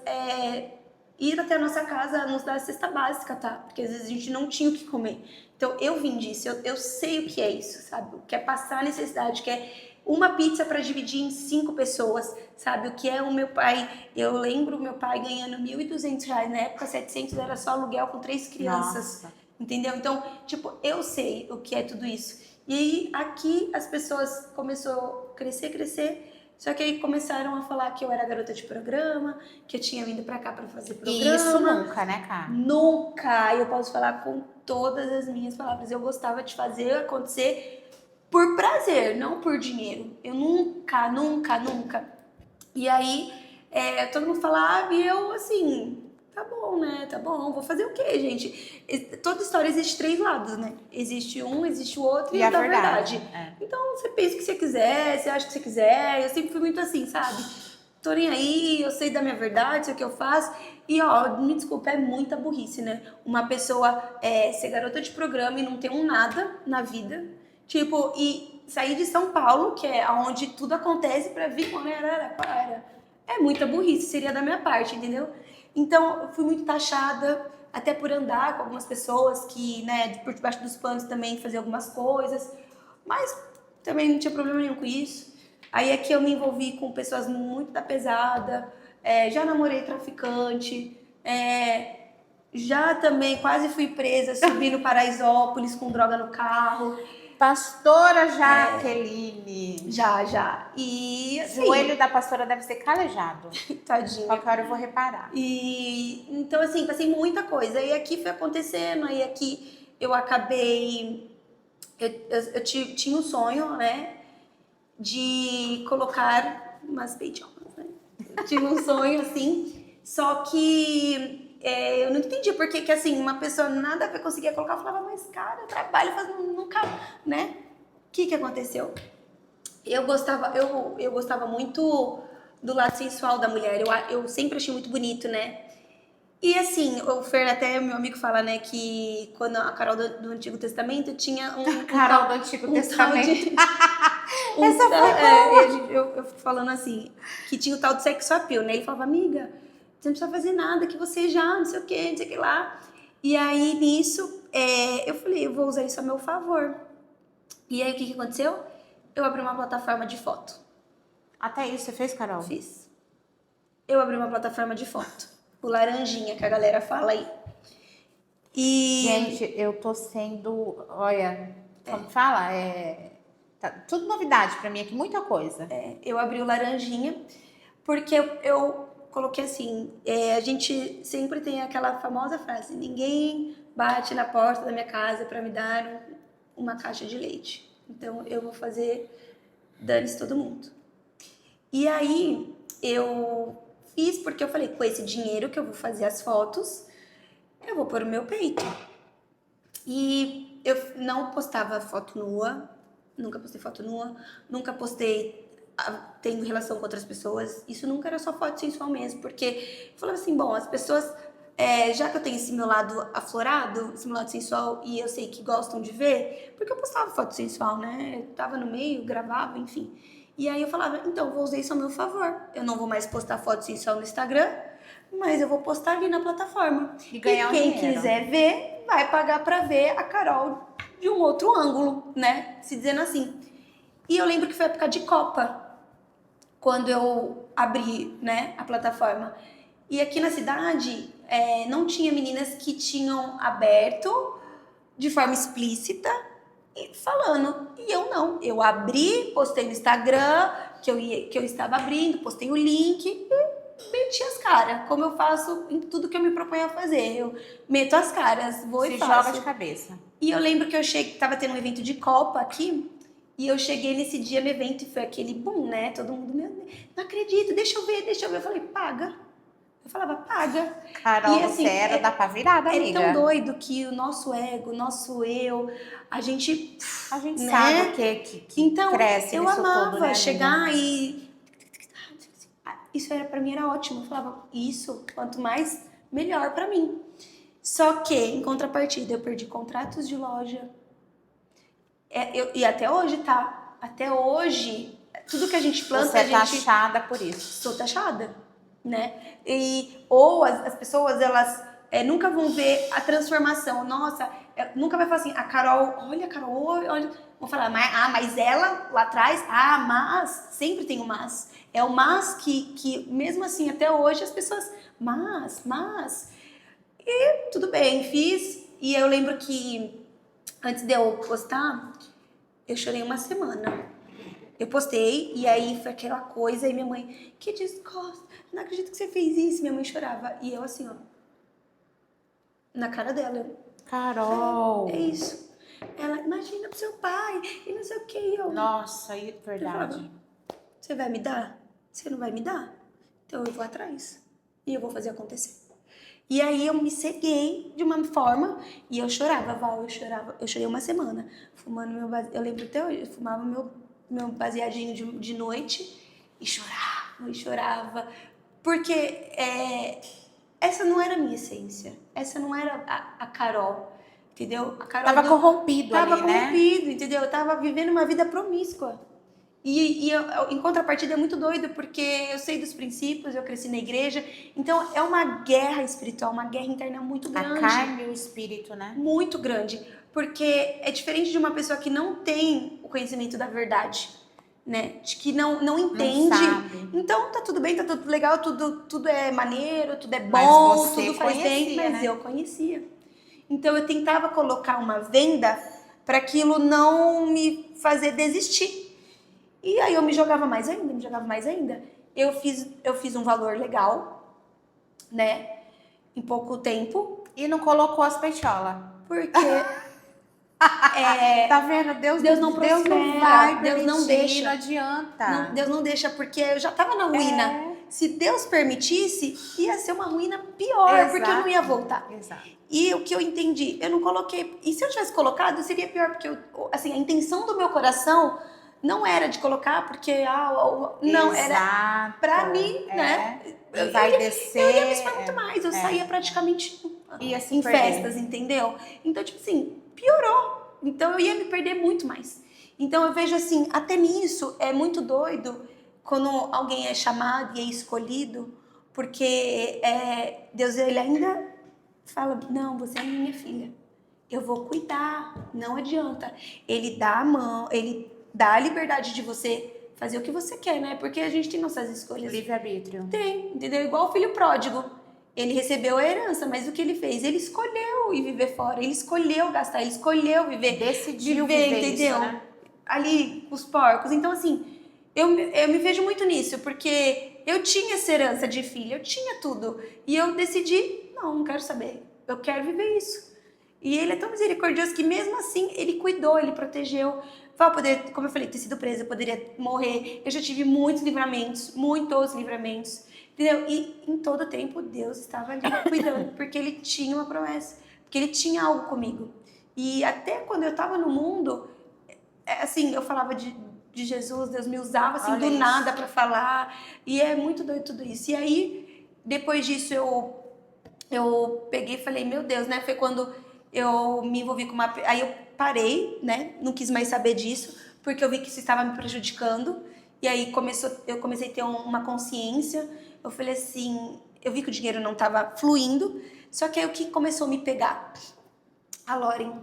ir até a nossa casa nos dar a cesta básica, tá? Porque às vezes a gente não tinha o que comer. Então eu vim disso, eu sei o que é isso, sabe? O que é passar necessidade, o que é uma pizza para dividir em 5 pessoas, sabe? O que é o meu pai... Eu lembro meu pai ganhando R$1.200, na época 700 era só aluguel com 3 crianças. Nossa. Entendeu? Então, tipo, eu sei o que é tudo isso. E aí, aqui, as pessoas começaram a crescer, só que aí começaram a falar que eu era garota de programa, que eu tinha vindo pra cá pra fazer programa. E isso nunca, né, cara? Nunca! Eu posso falar com todas as minhas palavras. Eu gostava de fazer acontecer por prazer, não por dinheiro. Eu nunca, nunca, nunca. E aí, todo mundo falava e eu, assim... Tá bom, né? Tá bom. Vou fazer o quê, gente? Toda história existe 3 lados, né? Existe um, existe o outro e a verdade. Então, você pensa o que você quiser, você acha o que você quiser. Eu sempre fui muito assim, sabe? Tô nem aí, eu sei da minha verdade, sei o que eu faço. E, ó, me desculpa, é muita burrice, né? Uma pessoa ser garota de programa e não ter um nada na vida. Tipo, e sair de São Paulo, que é onde tudo acontece, pra vir com Araraquara. É muita burrice, seria da minha parte, entendeu? Então, eu fui muito taxada, até por andar com algumas pessoas que, né, por debaixo dos panos também fazer algumas coisas, mas também não tinha problema nenhum com isso. Aí aqui eu me envolvi com pessoas muito da pesada, já namorei traficante, já também quase fui presa, subi no Paraisópolis com droga no carro. Pastora Jaqueline. Já. E assim, o joelho da pastora deve ser calejado. Tadinha. Qualquer hora eu vou reparar. E então, assim, passei muita coisa. E aqui foi acontecendo, aí aqui eu acabei. Eu tinha um sonho, né? De colocar umas peitonas, né? Eu tinha um sonho, assim, só que eu não entendia por que, assim, uma pessoa nada a ver conseguia colocar. Eu falava, mas cara, eu trabalho fazendo nunca, né? O que aconteceu? Eu gostava muito do lado sensual da mulher. Eu sempre achei muito bonito, né? E assim, o Fer, até meu amigo fala, né, que quando a Carol do Antigo Testamento tinha um... Carol do Antigo Testamento. Essa foi eu fico falando assim, que tinha o tal do sex appeal, né? Ele falava, amiga, você não precisa fazer nada, que você já, não sei o que, não sei o que lá. E aí, nisso, eu falei, eu vou usar isso a meu favor. E aí, o que aconteceu? Eu abri uma plataforma de foto. Até isso você fez, Carol? Fiz. Eu abri uma plataforma de foto. O laranjinha, que a galera fala aí. E... Gente, eu tô sendo... Olha, como fala? Tá, tudo novidade pra mim aqui, muita coisa. Eu abri o laranjinha porque eu coloquei assim, a gente sempre tem aquela famosa frase, ninguém bate na porta da minha casa para me dar uma caixa de leite. Então, eu vou fazer dane-se todo mundo. E aí, eu fiz porque eu falei, com esse dinheiro que eu vou fazer as fotos, eu vou pôr o meu peito. E eu não postava foto nua, nunca postei foto nua, nunca postei tendo relação com outras pessoas. Isso nunca era só foto sensual mesmo, porque eu falava assim, bom, as pessoas, já que eu tenho esse meu lado aflorado, esse meu lado sensual, e eu sei que gostam de ver, porque eu postava foto sensual, né? Eu tava no meio, gravava, enfim. E aí eu falava, então, vou usar isso ao meu favor. Eu não vou mais postar foto sensual no Instagram, mas eu vou postar ali na plataforma. E ganhar quem dinheiro. quiser ver, vai pagar pra ver a Carol de um outro ângulo, né? Se dizendo assim. E eu lembro que foi época de Copa, quando eu abri, né, a plataforma. E aqui na cidade, não tinha meninas que tinham aberto de forma explícita falando. E eu não. Eu abri, postei no Instagram que eu estava abrindo, postei o link e meti as caras. Como eu faço em tudo que eu me proponho a fazer. Eu meto as caras, vou e faço. joga de cabeça. E eu lembro que eu cheguei, tava tendo um evento de Copa aqui, e eu cheguei nesse dia no evento e foi aquele boom, né? Todo mundo, meu Deus, não acredito, deixa eu ver. Eu falei, paga. Eu falava, paga. Carol, e, assim, você era da pá virada, amiga. É tão doido que o nosso ego, o nosso eu, a gente né? sabe o que então, cresce eu nisso amava todo, né, chegar amiga? e... Isso pra mim era ótimo. Eu falava, isso, quanto mais, melhor pra mim. Só que, em contrapartida, eu perdi contratos de loja. E até hoje, tá? Até hoje, tudo que a gente planta, Você é a gente... taxada por isso. Sou taxada, né? Ou as pessoas, elas nunca vão ver a transformação. Nossa, nunca vai falar assim, a Carol, olha, Carol, olha. Vão falar, mas ela lá atrás, mas, sempre tem o mas. É o mas que mesmo assim, até hoje, as pessoas, mas. E tudo bem, fiz. E eu lembro que antes de eu postar, eu chorei uma semana. Eu postei e aí foi aquela coisa e minha mãe, que desgosto, não acredito que você fez isso. Minha mãe chorava e eu assim, ó, na cara dela. Carol! É isso. Ela, imagina pro seu pai e não sei o que. Nossa, é verdade. Falava, você vai me dar? Você não vai me dar? Então eu vou atrás e eu vou fazer acontecer. E aí eu me ceguei de uma forma e eu chorava, Val, eu chorava. Eu chorei uma semana fumando meu baseado. Eu lembro até hoje, eu fumava meu baseadinho de noite e chorava. Porque essa não era a minha essência. Essa não era a Carol, entendeu? A Carol Tava corrompido ali, né? Tava corrompido, entendeu? Eu tava vivendo uma vida promíscua. E eu, em contrapartida, é muito doido, porque eu sei dos princípios, eu cresci na igreja. Então, é uma guerra espiritual, uma guerra interna muito grande. A carne e o espírito, né? Muito grande. Porque é diferente de uma pessoa que não tem o conhecimento da verdade, né? De que não entende. Não sabe. Então, tá tudo bem, tá tudo legal, tudo é maneiro, tudo é bom, Mas você tudo faz bem. conhecia, Mas né? eu conhecia. Então, eu tentava colocar uma venda para aquilo não me fazer desistir. E aí eu me jogava mais ainda. Eu fiz um valor legal, né? Em pouco tempo. E não colocou as pecholas. Porque tá vendo? Deus não prospera, Deus não deixa. Não adianta. Deus não deixa, porque eu já tava na ruína. Se Deus permitisse, ia ser uma ruína pior, Exato. porque eu não ia voltar. Exato. E o que eu entendi, eu não coloquei. E se eu tivesse colocado, seria pior, porque assim, a intenção do meu coração não era de colocar, porque não, era pra mim, né? Vai descer. Eu ia me expor muito mais, eu saía praticamente em festas, entendeu? Então, tipo assim, piorou. Então eu ia me perder muito mais. Então eu vejo assim, até nisso é muito doido quando alguém é chamado e é escolhido, porque Deus, ele ainda fala, não, você é minha filha. Eu vou cuidar, não adianta. Ele dá a mão, ele dá a liberdade de você fazer o que você quer, né? Porque a gente tem nossas escolhas. Livre-arbítrio. Tem, entendeu? Igual o filho pródigo. Ele recebeu a herança, mas o que ele fez? Ele escolheu ir viver fora, ele escolheu gastar, ele escolheu viver. Decidiu viver entendeu? Isso, né? Ali, os porcos. Então, assim, eu me vejo muito nisso, porque eu tinha essa herança de filha, eu tinha tudo. E eu decidi, não quero saber. Eu quero viver isso. E ele é tão misericordioso que mesmo assim ele cuidou, ele protegeu. Vai poder, como eu falei, ter sido presa, eu poderia morrer. Eu já tive muitos livramentos, entendeu? E em todo tempo Deus estava ali cuidando, porque ele tinha uma promessa, porque ele tinha algo comigo. E até quando eu estava no mundo, assim, eu falava de Jesus, Deus me usava assim do nada para falar. E é muito doido tudo isso. E aí, depois disso, eu peguei e falei, meu Deus, né? Foi quando eu me envolvi com uma... Aí eu parei, né? Não quis mais saber disso, porque eu vi que isso estava me prejudicando. E aí eu comecei a ter uma consciência. Eu falei assim, eu vi que o dinheiro não estava fluindo. Só que aí o que começou a me pegar? A Lauren.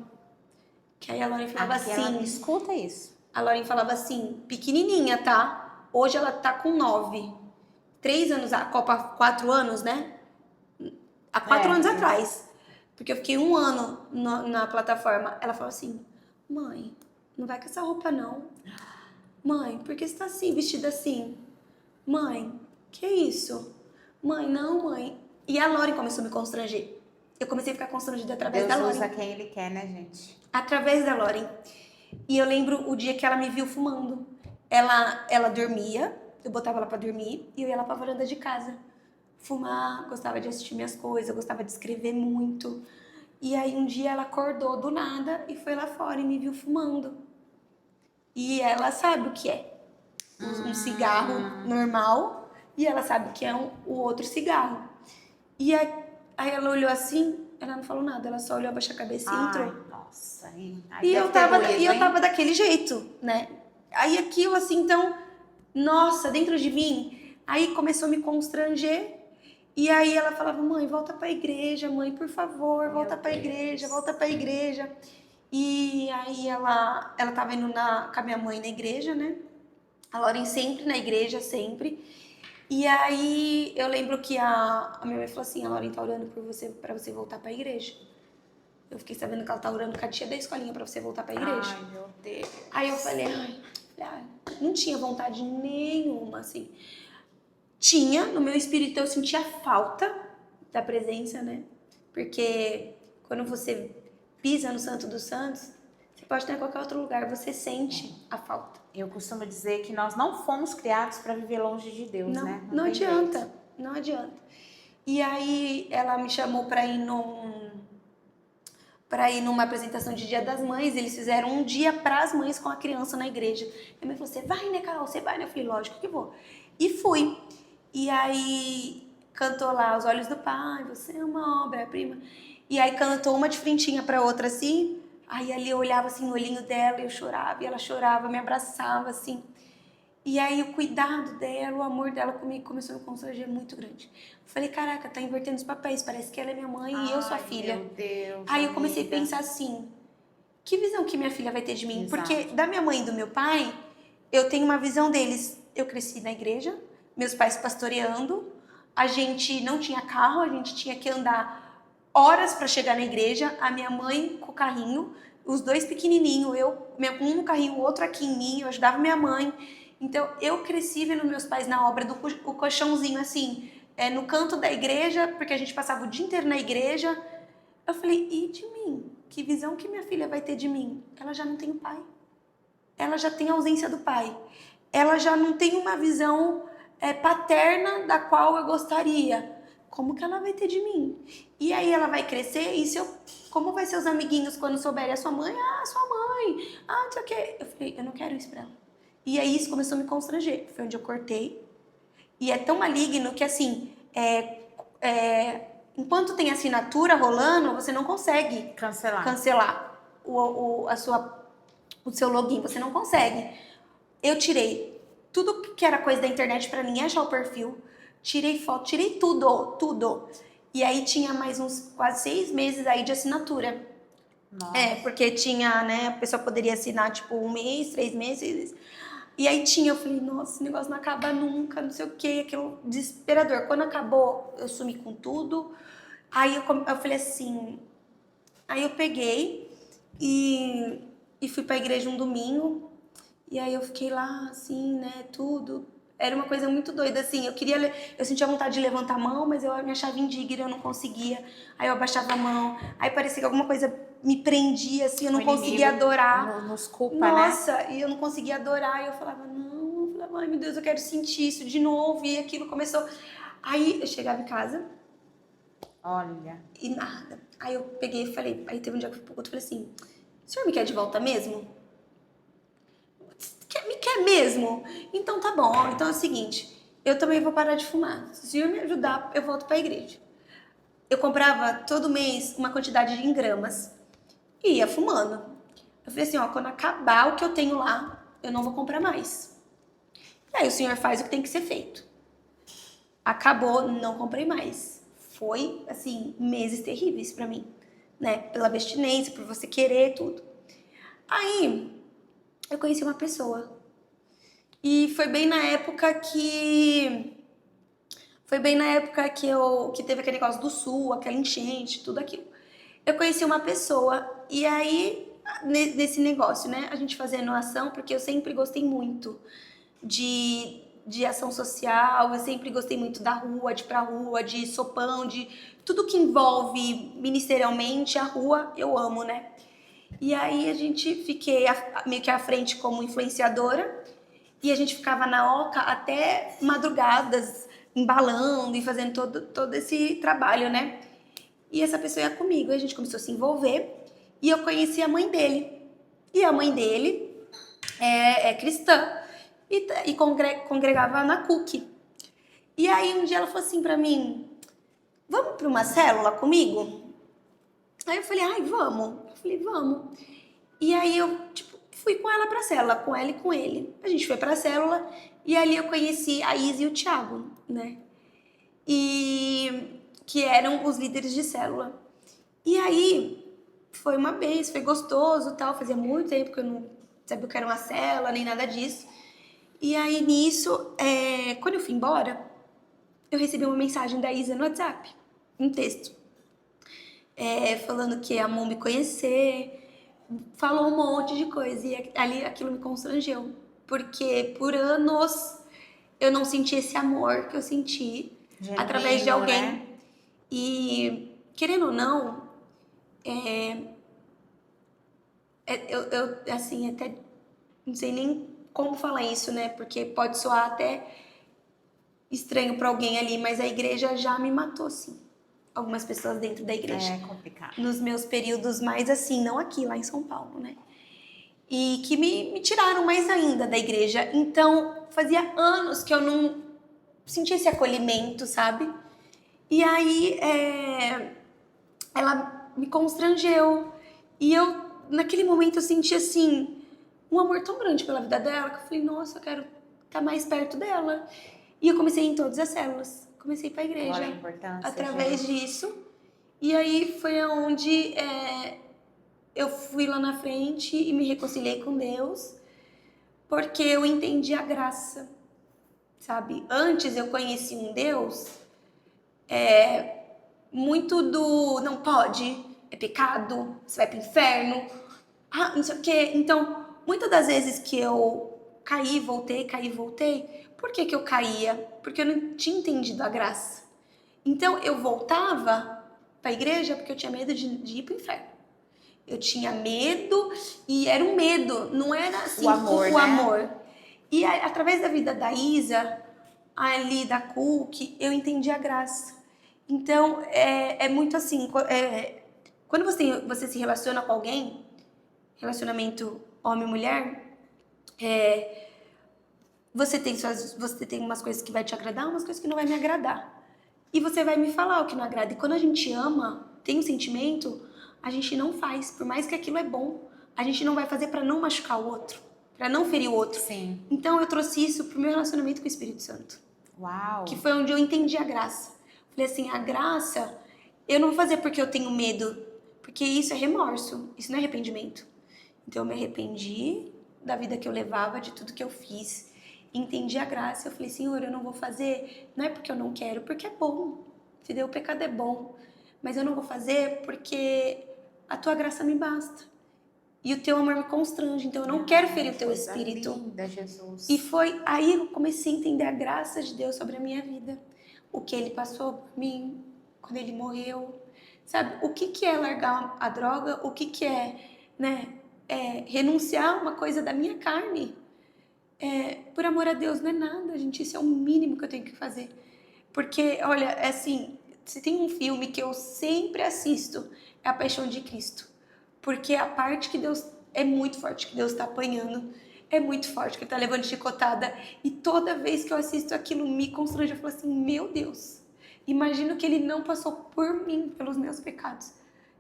Que aí a Lauren falava assim... Escuta isso. A Lauren falava assim, pequenininha, tá? Hoje ela tá com 9. 3 anos, a Copa 4 anos, né? Há 4 anos atrás. Porque eu fiquei 1 ano na plataforma. Ela falou assim, mãe, não vai com essa roupa não. Mãe, por que você tá assim, vestida assim? Mãe, que isso? Mãe, não, mãe. E a Lauren começou a me constranger. Eu comecei a ficar constrangida através da Lauren. Deus usa quem ele quer, né, gente? Através da Lauren. E eu lembro o dia que ela me viu fumando. Ela dormia, eu botava ela pra dormir e eu ia lá pra varanda de casa. Fumar, gostava de assistir minhas coisas, gostava de escrever muito. E aí um dia ela acordou do nada e foi lá fora e me viu fumando. E ela sabe o que é um cigarro normal e ela sabe o que é o outro cigarro. E aí ela olhou assim, ela não falou nada, ela só olhou, abaixou a cabeça e entrou. Nossa, hein? E eu tava daquele jeito, né? Aí aquilo assim, então, nossa, dentro de mim, aí começou a me constranger. E aí ela falava, mãe, volta pra igreja, mãe, por favor, volta pra igreja, volta pra igreja. E aí ela tava indo com a minha mãe na igreja, né? A Lauren sempre na igreja, sempre. E aí eu lembro que a minha mãe falou assim, a Lauren tá orando por você, pra você voltar pra igreja. Eu fiquei sabendo que ela tá orando com a tia da escolinha pra você voltar pra igreja. Ai, meu Deus. Aí eu falei, não tinha vontade nenhuma, assim. Tinha, no meu espírito eu sentia falta da presença, né? Porque quando você pisa no Santo dos Santos, você pode estar em qualquer outro lugar, você sente a falta. Eu costumo dizer que nós não fomos criados para viver longe de Deus, não, né? Não adianta, não adianta. E aí ela me chamou para ir numa apresentação de Dia das Mães. Eles fizeram um dia para as mães com a criança na igreja. E a mãe falou, você vai, né, Carol? Você vai, né? Eu falei, lógico que vou. E fui. E aí cantou lá Os Olhos do Pai, você é uma obra-prima. E aí cantou uma de frentinha para outra, assim. Aí ali eu olhava assim no olhinho dela e eu chorava. E ela chorava, me abraçava, assim. E aí o cuidado dela, o amor dela comigo começou a me constranger muito grande. Eu falei, caraca, tá invertendo os papéis. Parece que ela é minha mãe e eu sou a filha. Meu Deus, aí eu comecei a pensar assim, que visão que minha filha vai ter de mim? Exato. Porque da minha mãe e do meu pai, eu tenho uma visão deles. Eu cresci na igreja, meus pais pastoreando, a gente não tinha carro, a gente tinha que andar horas para chegar na igreja, a minha mãe com o carrinho, os dois pequenininhos, um no carrinho, o outro aqui em mim, eu ajudava minha mãe. Então, eu cresci vendo meus pais na obra do o colchãozinho, assim, no canto da igreja, porque a gente passava o dia inteiro na igreja. Eu falei, e de mim? Que visão que minha filha vai ter de mim? Ela já não tem pai. Ela já tem a ausência do pai. Ela já não tem uma visão paterna da qual eu gostaria. Como que ela vai ter de mim? E aí ela vai crescer e como vai ser os amiguinhos quando souberem a sua mãe? Ah, sua mãe. Ah, não sei o quê. Eu falei, eu não quero isso pra ela. E aí isso começou a me constranger. Foi onde eu cortei. E é tão maligno que assim, enquanto tem assinatura rolando, você não consegue cancelar o seu login. Você não consegue. Eu tirei tudo que era coisa da internet pra ninguém achar o perfil. Tirei foto, tirei tudo. E aí tinha mais uns quase 6 meses aí de assinatura. Nossa. Porque tinha, né, a pessoa poderia assinar tipo 1 mês, 3 meses. E aí eu falei, nossa, esse negócio não acaba nunca, não sei o que, aquilo desesperador. Quando acabou, eu sumi com tudo. Aí eu falei assim, aí eu peguei e fui pra igreja um domingo. E aí eu fiquei lá, assim, né, tudo. Era uma coisa muito doida, assim, eu sentia vontade de levantar a mão, mas eu me achava indigna, eu não conseguia. Aí eu abaixava a mão, aí parecia que alguma coisa me prendia, assim, eu O não conseguia inimigo adorar. nos culpa, né? Nossa, e eu não conseguia adorar, e eu falava, não, eu falava, ai meu Deus, eu quero sentir isso de novo, e aquilo começou. Aí eu chegava em casa Olha. e nada. Aí eu peguei e falei, aí teve um dia que eu fui pro culto e falei assim, o senhor me quer de volta mesmo? Me quer mesmo? Então tá bom, então é o seguinte, eu também vou parar de fumar. Se o senhor me ajudar, eu volto pra igreja. Eu comprava todo mês uma quantidade em gramas e ia fumando. Eu falei assim, ó, quando acabar o que eu tenho lá, eu não vou comprar mais. E aí o senhor faz o que tem que ser feito. Acabou, não comprei mais. Foi, assim, meses terríveis pra mim, né? Pela abstinência, por você querer tudo. Aí, eu conheci uma pessoa. E foi bem na época que... Foi bem na época que teve aquele negócio do sul, aquela enchente, tudo aquilo. Eu conheci uma pessoa e aí, nesse negócio, né? A gente fazendo ação, porque eu sempre gostei muito de ação social, eu sempre gostei muito da rua, de ir pra rua, de sopão, de tudo que envolve ministerialmente a rua, eu amo, né? E aí a gente fiquei meio que à frente como influenciadora e a gente ficava na Oca até madrugadas, embalando e fazendo todo esse trabalho, né? E essa pessoa ia comigo, e a gente começou a se envolver e eu conheci a mãe dele. E a mãe dele é cristã e congregava na CUC. E aí um dia ela falou assim pra mim, vamos pra uma célula comigo? Aí eu falei, ai, vamos. Eu falei, vamos. E aí eu, tipo, fui com ela pra célula, com ela e com ele. A gente foi pra célula e ali eu conheci a Isa e o Thiago, né? E que eram os líderes de célula. E aí foi uma vez, foi gostoso, tal, fazia muito tempo que eu não sabia o que era uma célula, nem nada disso. E aí nisso, quando eu fui embora, eu recebi uma mensagem da Isa no WhatsApp, um texto, falando que amou me conhecer, falou um monte de coisa e ali aquilo me constrangeu, porque por anos eu não senti esse amor que eu senti através de Genuíno, alguém. né? E querendo ou não, eu assim, até não sei nem como falar isso, né? Porque pode soar até estranho para alguém ali, mas a igreja já me matou, sim. Algumas pessoas dentro da igreja. É complicado. Nos meus períodos mais assim, não aqui, lá em São Paulo, né? E que me tiraram mais ainda da igreja. Então, fazia anos que eu não sentia esse acolhimento, sabe? E aí, ela me constrangeu. E eu, naquele momento, eu senti assim, um amor tão grande pela vida dela, que eu falei, nossa, eu quero estar mais perto dela. E eu comecei em todas as células. Comecei para a igreja. Olha a importância, através gente. disso. E aí foi onde eu fui lá na frente e me reconciliei com Deus, porque eu entendi a graça, sabe? Antes eu conheci um Deus muito do não pode, é pecado, você vai pro inferno, não sei o quê. Então, muitas das vezes que eu caí, voltei, por que que eu caía? Porque eu não tinha entendido a graça. Então, eu voltava para a igreja porque eu tinha medo de ir pro inferno. Eu tinha medo e era um medo, não era assim O né? amor. E através da vida da Isa, ali da Cook, eu entendi a graça. Então, é muito assim, quando você se relaciona com alguém, relacionamento homem-mulher, você tem umas coisas que vai te agradar, umas coisas que não vai me agradar. E você vai me falar o que não agrada. E quando a gente ama, tem um sentimento, a gente não faz. Por mais que aquilo é bom, a gente não vai fazer para não machucar o outro, para não ferir o outro. Sim. Então eu trouxe isso pro meu relacionamento com o Espírito Santo. Uau. Que foi onde eu entendi a graça. Falei assim, a graça, eu não vou fazer porque eu tenho medo, porque isso é remorso, isso não é arrependimento. Então eu me arrependi da vida que eu levava, de tudo que eu fiz. Entendi a graça, eu falei, Senhor, eu não vou fazer, não é porque eu não quero, porque é bom, entendeu? O pecado é bom, mas eu não vou fazer porque a tua graça me basta. E o teu amor me constrange, então eu não quero ferir o teu Coisa espírito. linda, Jesus. E foi aí que eu comecei a entender a graça de Deus sobre a minha vida. O que ele passou por mim, quando ele morreu. Sabe, o que que é largar a droga? O que que é, né, renunciar a uma coisa da minha carne? Por amor a Deus, não é nada, gente. Isso é o mínimo que eu tenho que fazer. Porque, olha, é assim, se tem um filme que eu sempre assisto, é A Paixão de Cristo. Porque a parte que Deus é muito forte, que Deus está apanhando, é muito forte, que ele está levando chicotada. E toda vez que eu assisto aquilo me constrange, eu falo assim, meu Deus, imagino que ele não passou por mim, pelos meus pecados.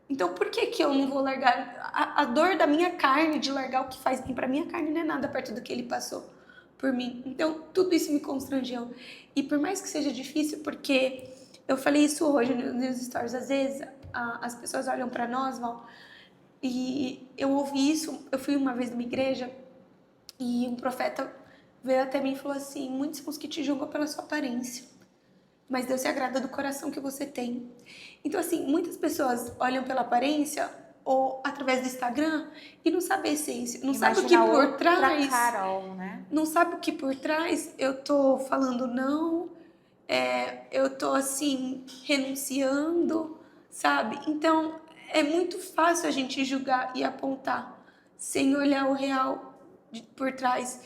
Então por que que eu não vou largar a dor da minha carne, de largar o que faz bem para minha carne, não é nada perto do que ele passou por mim. Então tudo isso me constrangeu. E por mais que seja difícil, porque eu falei isso hoje nos stories, às vezes as pessoas olham para nós, Val, e eu ouvi isso, eu fui uma vez numa igreja e um profeta veio até mim e falou assim, muitos são os que te julgam pela sua aparência, mas Deus se agrada do coração que você tem. Então, assim, muitas pessoas olham pela aparência ou através do Instagram e não sabem a essência, não sabe o que Imagina por outra trás, Carol, né? não sabe o que por trás eu tô falando não, eu tô assim, renunciando, sabe? Então, é muito fácil a gente julgar e apontar, sem olhar o real por trás.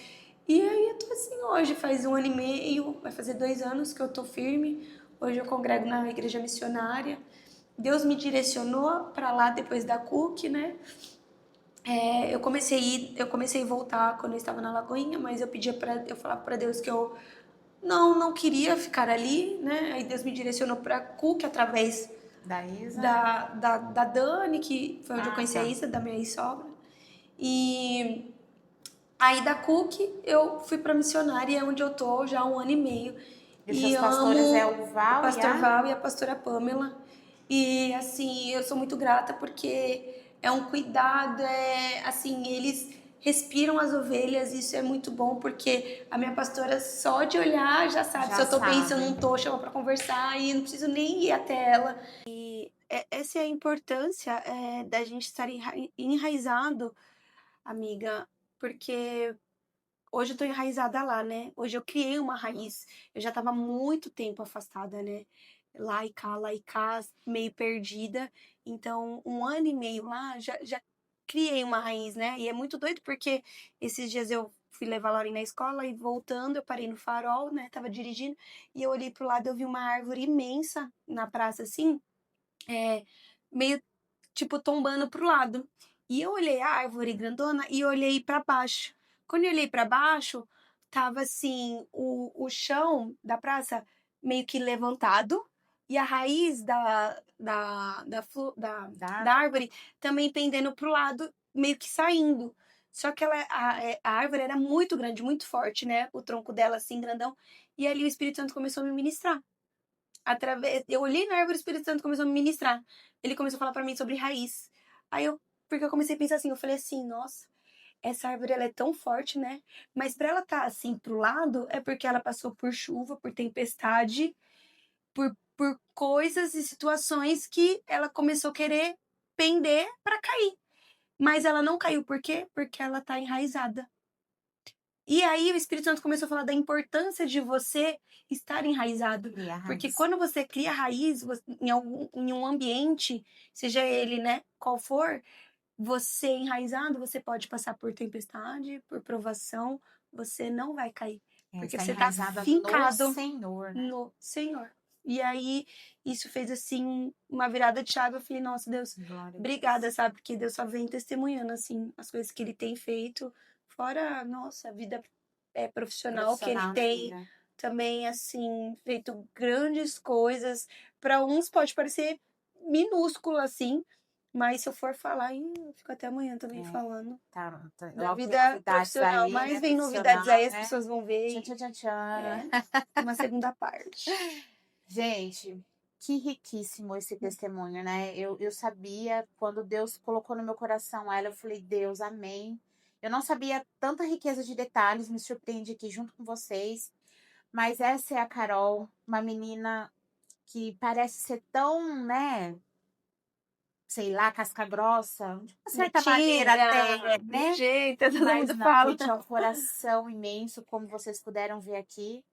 E aí eu tô assim hoje, faz 1 ano e meio, vai fazer 2 anos que eu tô firme. Hoje eu congrego na igreja missionária. Deus me direcionou para lá depois da CUC, né? Eu comecei a voltar quando eu estava na Lagoinha, mas eu falava para Deus que eu não queria ficar ali, né? Aí Deus me direcionou para CUC através Da Isa. da Dani, que foi onde eu conheci a Tá. Isa, da minha ex-sogra. E aí da CUC eu fui para missionária, onde eu tô já há 1 ano e meio. E os E seus pastores é amo o o Val e pastor a... Val e a pastora Pamela. E assim, eu sou muito grata porque é um cuidado, assim, eles respiram as ovelhas, isso é muito bom, porque a minha pastora só de olhar já sabe Já se eu tô bem, se eu sabe. não tô, chama para conversar e não preciso nem ir até ela. Essa é a importância da gente estar enraizado, amiga, porque hoje eu tô enraizada lá, né? Hoje eu criei uma raiz. Eu já tava há muito tempo afastada, né? Lá e cá, meio perdida. Então, 1 ano e meio lá, já criei uma raiz, né? E é muito doido porque esses dias eu fui levar a Lauren na escola e voltando, eu parei no farol, né? Tava dirigindo e eu olhei pro lado, eu vi uma árvore imensa na praça, assim, meio tipo tombando pro lado. E eu olhei a árvore grandona e olhei para baixo. Quando eu olhei para baixo, tava assim, o chão da praça meio que levantado e a raiz da árvore também pendendo pro lado, meio que saindo. Só que a árvore era muito grande, muito forte, né? O tronco dela assim, grandão. E ali o Espírito Santo começou a me ministrar. Eu olhei na árvore, o Espírito Santo começou a me ministrar. Ele começou a falar pra mim sobre raiz. Porque eu comecei a pensar assim, eu falei assim, nossa, essa árvore ela é tão forte, né? Mas pra ela estar assim pro lado, é porque ela passou por chuva, por tempestade, por coisas e situações que ela começou a querer pender pra cair. Mas ela não caiu, por quê? Porque ela tá enraizada. E aí o Espírito Santo começou a falar da importância de você estar enraizado. Cria Porque raiz. quando você cria raiz em um ambiente, seja ele, né, qual for, você enraizado, você pode passar por tempestade, por provação, você não vai cair. Porque Está você está enraizada no fincado Senhor, né? no Senhor. E aí, isso fez, assim, uma virada de chave. Eu falei, nossa, Deus, Glória a obrigada, Deus. sabe? Porque Deus só vem testemunhando, assim, as coisas que Ele tem feito. Fora, nossa, a vida profissional que Ele Profissional na tem vida. também, assim, feito grandes coisas. Para uns pode parecer minúsculo, assim, mas se eu for falar, eu fico até amanhã também É, falando da logo tem vida novidades profissional. aí, Mas né? vem novidades aí, Profissional, as né? pessoas vão ver Tchan, e tchan, tchan, tchan. é uma segunda parte. Gente, que riquíssimo esse testemunho, né? Eu sabia, quando Deus colocou no meu coração ela, eu falei, Deus, amém. Eu não sabia tanta riqueza de detalhes, me surpreende aqui junto com vocês. Mas essa é a Carol, uma menina que parece ser tão, né? sei lá, casca grossa, de uma certa maneira até, né? Jeito, todo Mas mundo não, fala. gente, é um coração imenso, como vocês puderam ver aqui.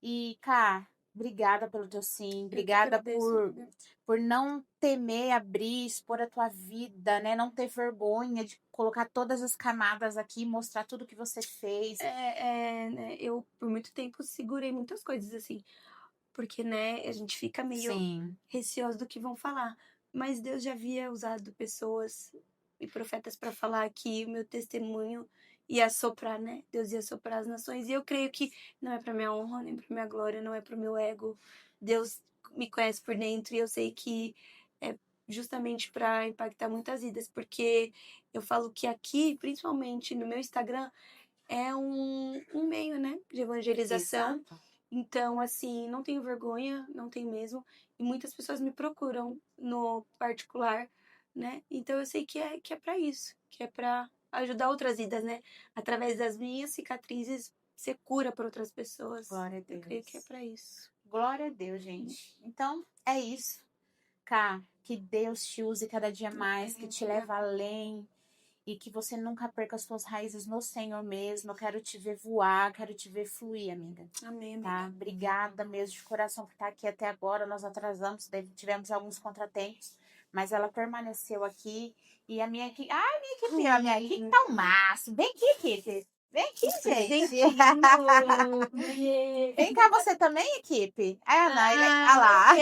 E, Cá, obrigada pelo teu sim, Eu que obrigada agradeço, amiga. por não temer abrir, expor a tua vida, né? Não ter vergonha de colocar todas as camadas aqui, mostrar tudo que você fez. Né, eu por muito tempo segurei muitas coisas assim, porque, né, a gente fica meio Sim, receoso do que vão falar. Mas Deus já havia usado pessoas e profetas para falar que o meu testemunho ia soprar, né? Deus ia soprar as nações. E eu creio que não é para minha honra, nem para minha glória, não é para o meu ego. Deus me conhece por dentro e eu sei que é justamente para impactar muitas vidas, porque eu falo que aqui, principalmente no meu Instagram, é um meio, né, de evangelização. exato. Então, assim, não tenho vergonha, não tenho mesmo. E muitas pessoas me procuram no particular, né? Então eu sei que é para isso, que é para ajudar outras vidas, né? Através das minhas cicatrizes, ser cura para outras pessoas. Glória a Eu creio que é Deus. para isso. Glória a Deus, gente. Então, é isso. Cá, que Deus te use cada dia mais, que te leve além e que você nunca perca as suas raízes no Senhor mesmo. Eu quero te ver voar, quero te ver fluir, amiga. Amém, amiga. Tá? Obrigada mesmo de coração por estar aqui até agora. Nós atrasamos, tivemos alguns contratempos, mas ela permaneceu aqui. E a minha equipe. Ai, minha equipe tá o máximo. Vem aqui, equipe. Vem aqui, gente. Vem cá, você também, equipe? Ah, não, lá.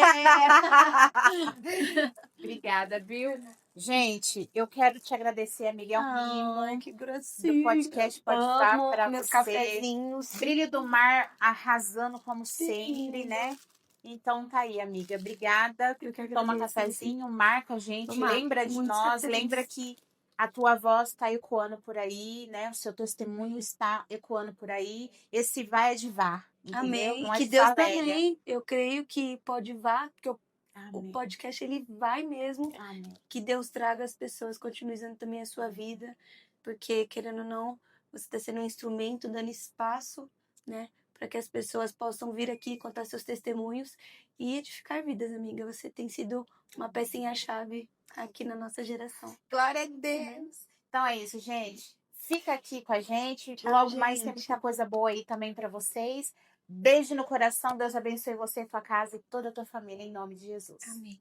Obrigada, viu? Gente, eu quero te agradecer, amiga. É um mimo Que do gracinha. podcast Pode Estar Amo para meus você. cafezinhos. Brilho do Mar arrasando como sempre, Sim. né? Então tá aí, amiga. Obrigada. Eu que Toma agradeço, amiga. cafezinho, marca a gente, Vou marcar lembra de muitos nós, cafezinhos. lembra que a tua voz está ecoando por aí, né? O seu testemunho está ecoando por aí. Esse vai é de vá, entendeu? Amém. Não E é que de Deus falélia. também, eu creio que pode vá, porque o Amém. podcast ele vai mesmo. Amém. Que Deus traga as pessoas, continue usando também a sua vida, porque querendo ou não, você está sendo um instrumento, dando espaço, né, para que as pessoas possam vir aqui contar seus testemunhos e edificar vidas, amiga. Você tem sido uma pecinha-chave aqui na nossa geração. Glória a Deus. Então é isso, gente. Fica aqui com a gente. Tchau, Logo mais tem gente. muita coisa boa aí também para vocês. Beijo no coração. Deus abençoe você, sua casa e toda a tua família, em nome de Jesus. Amém.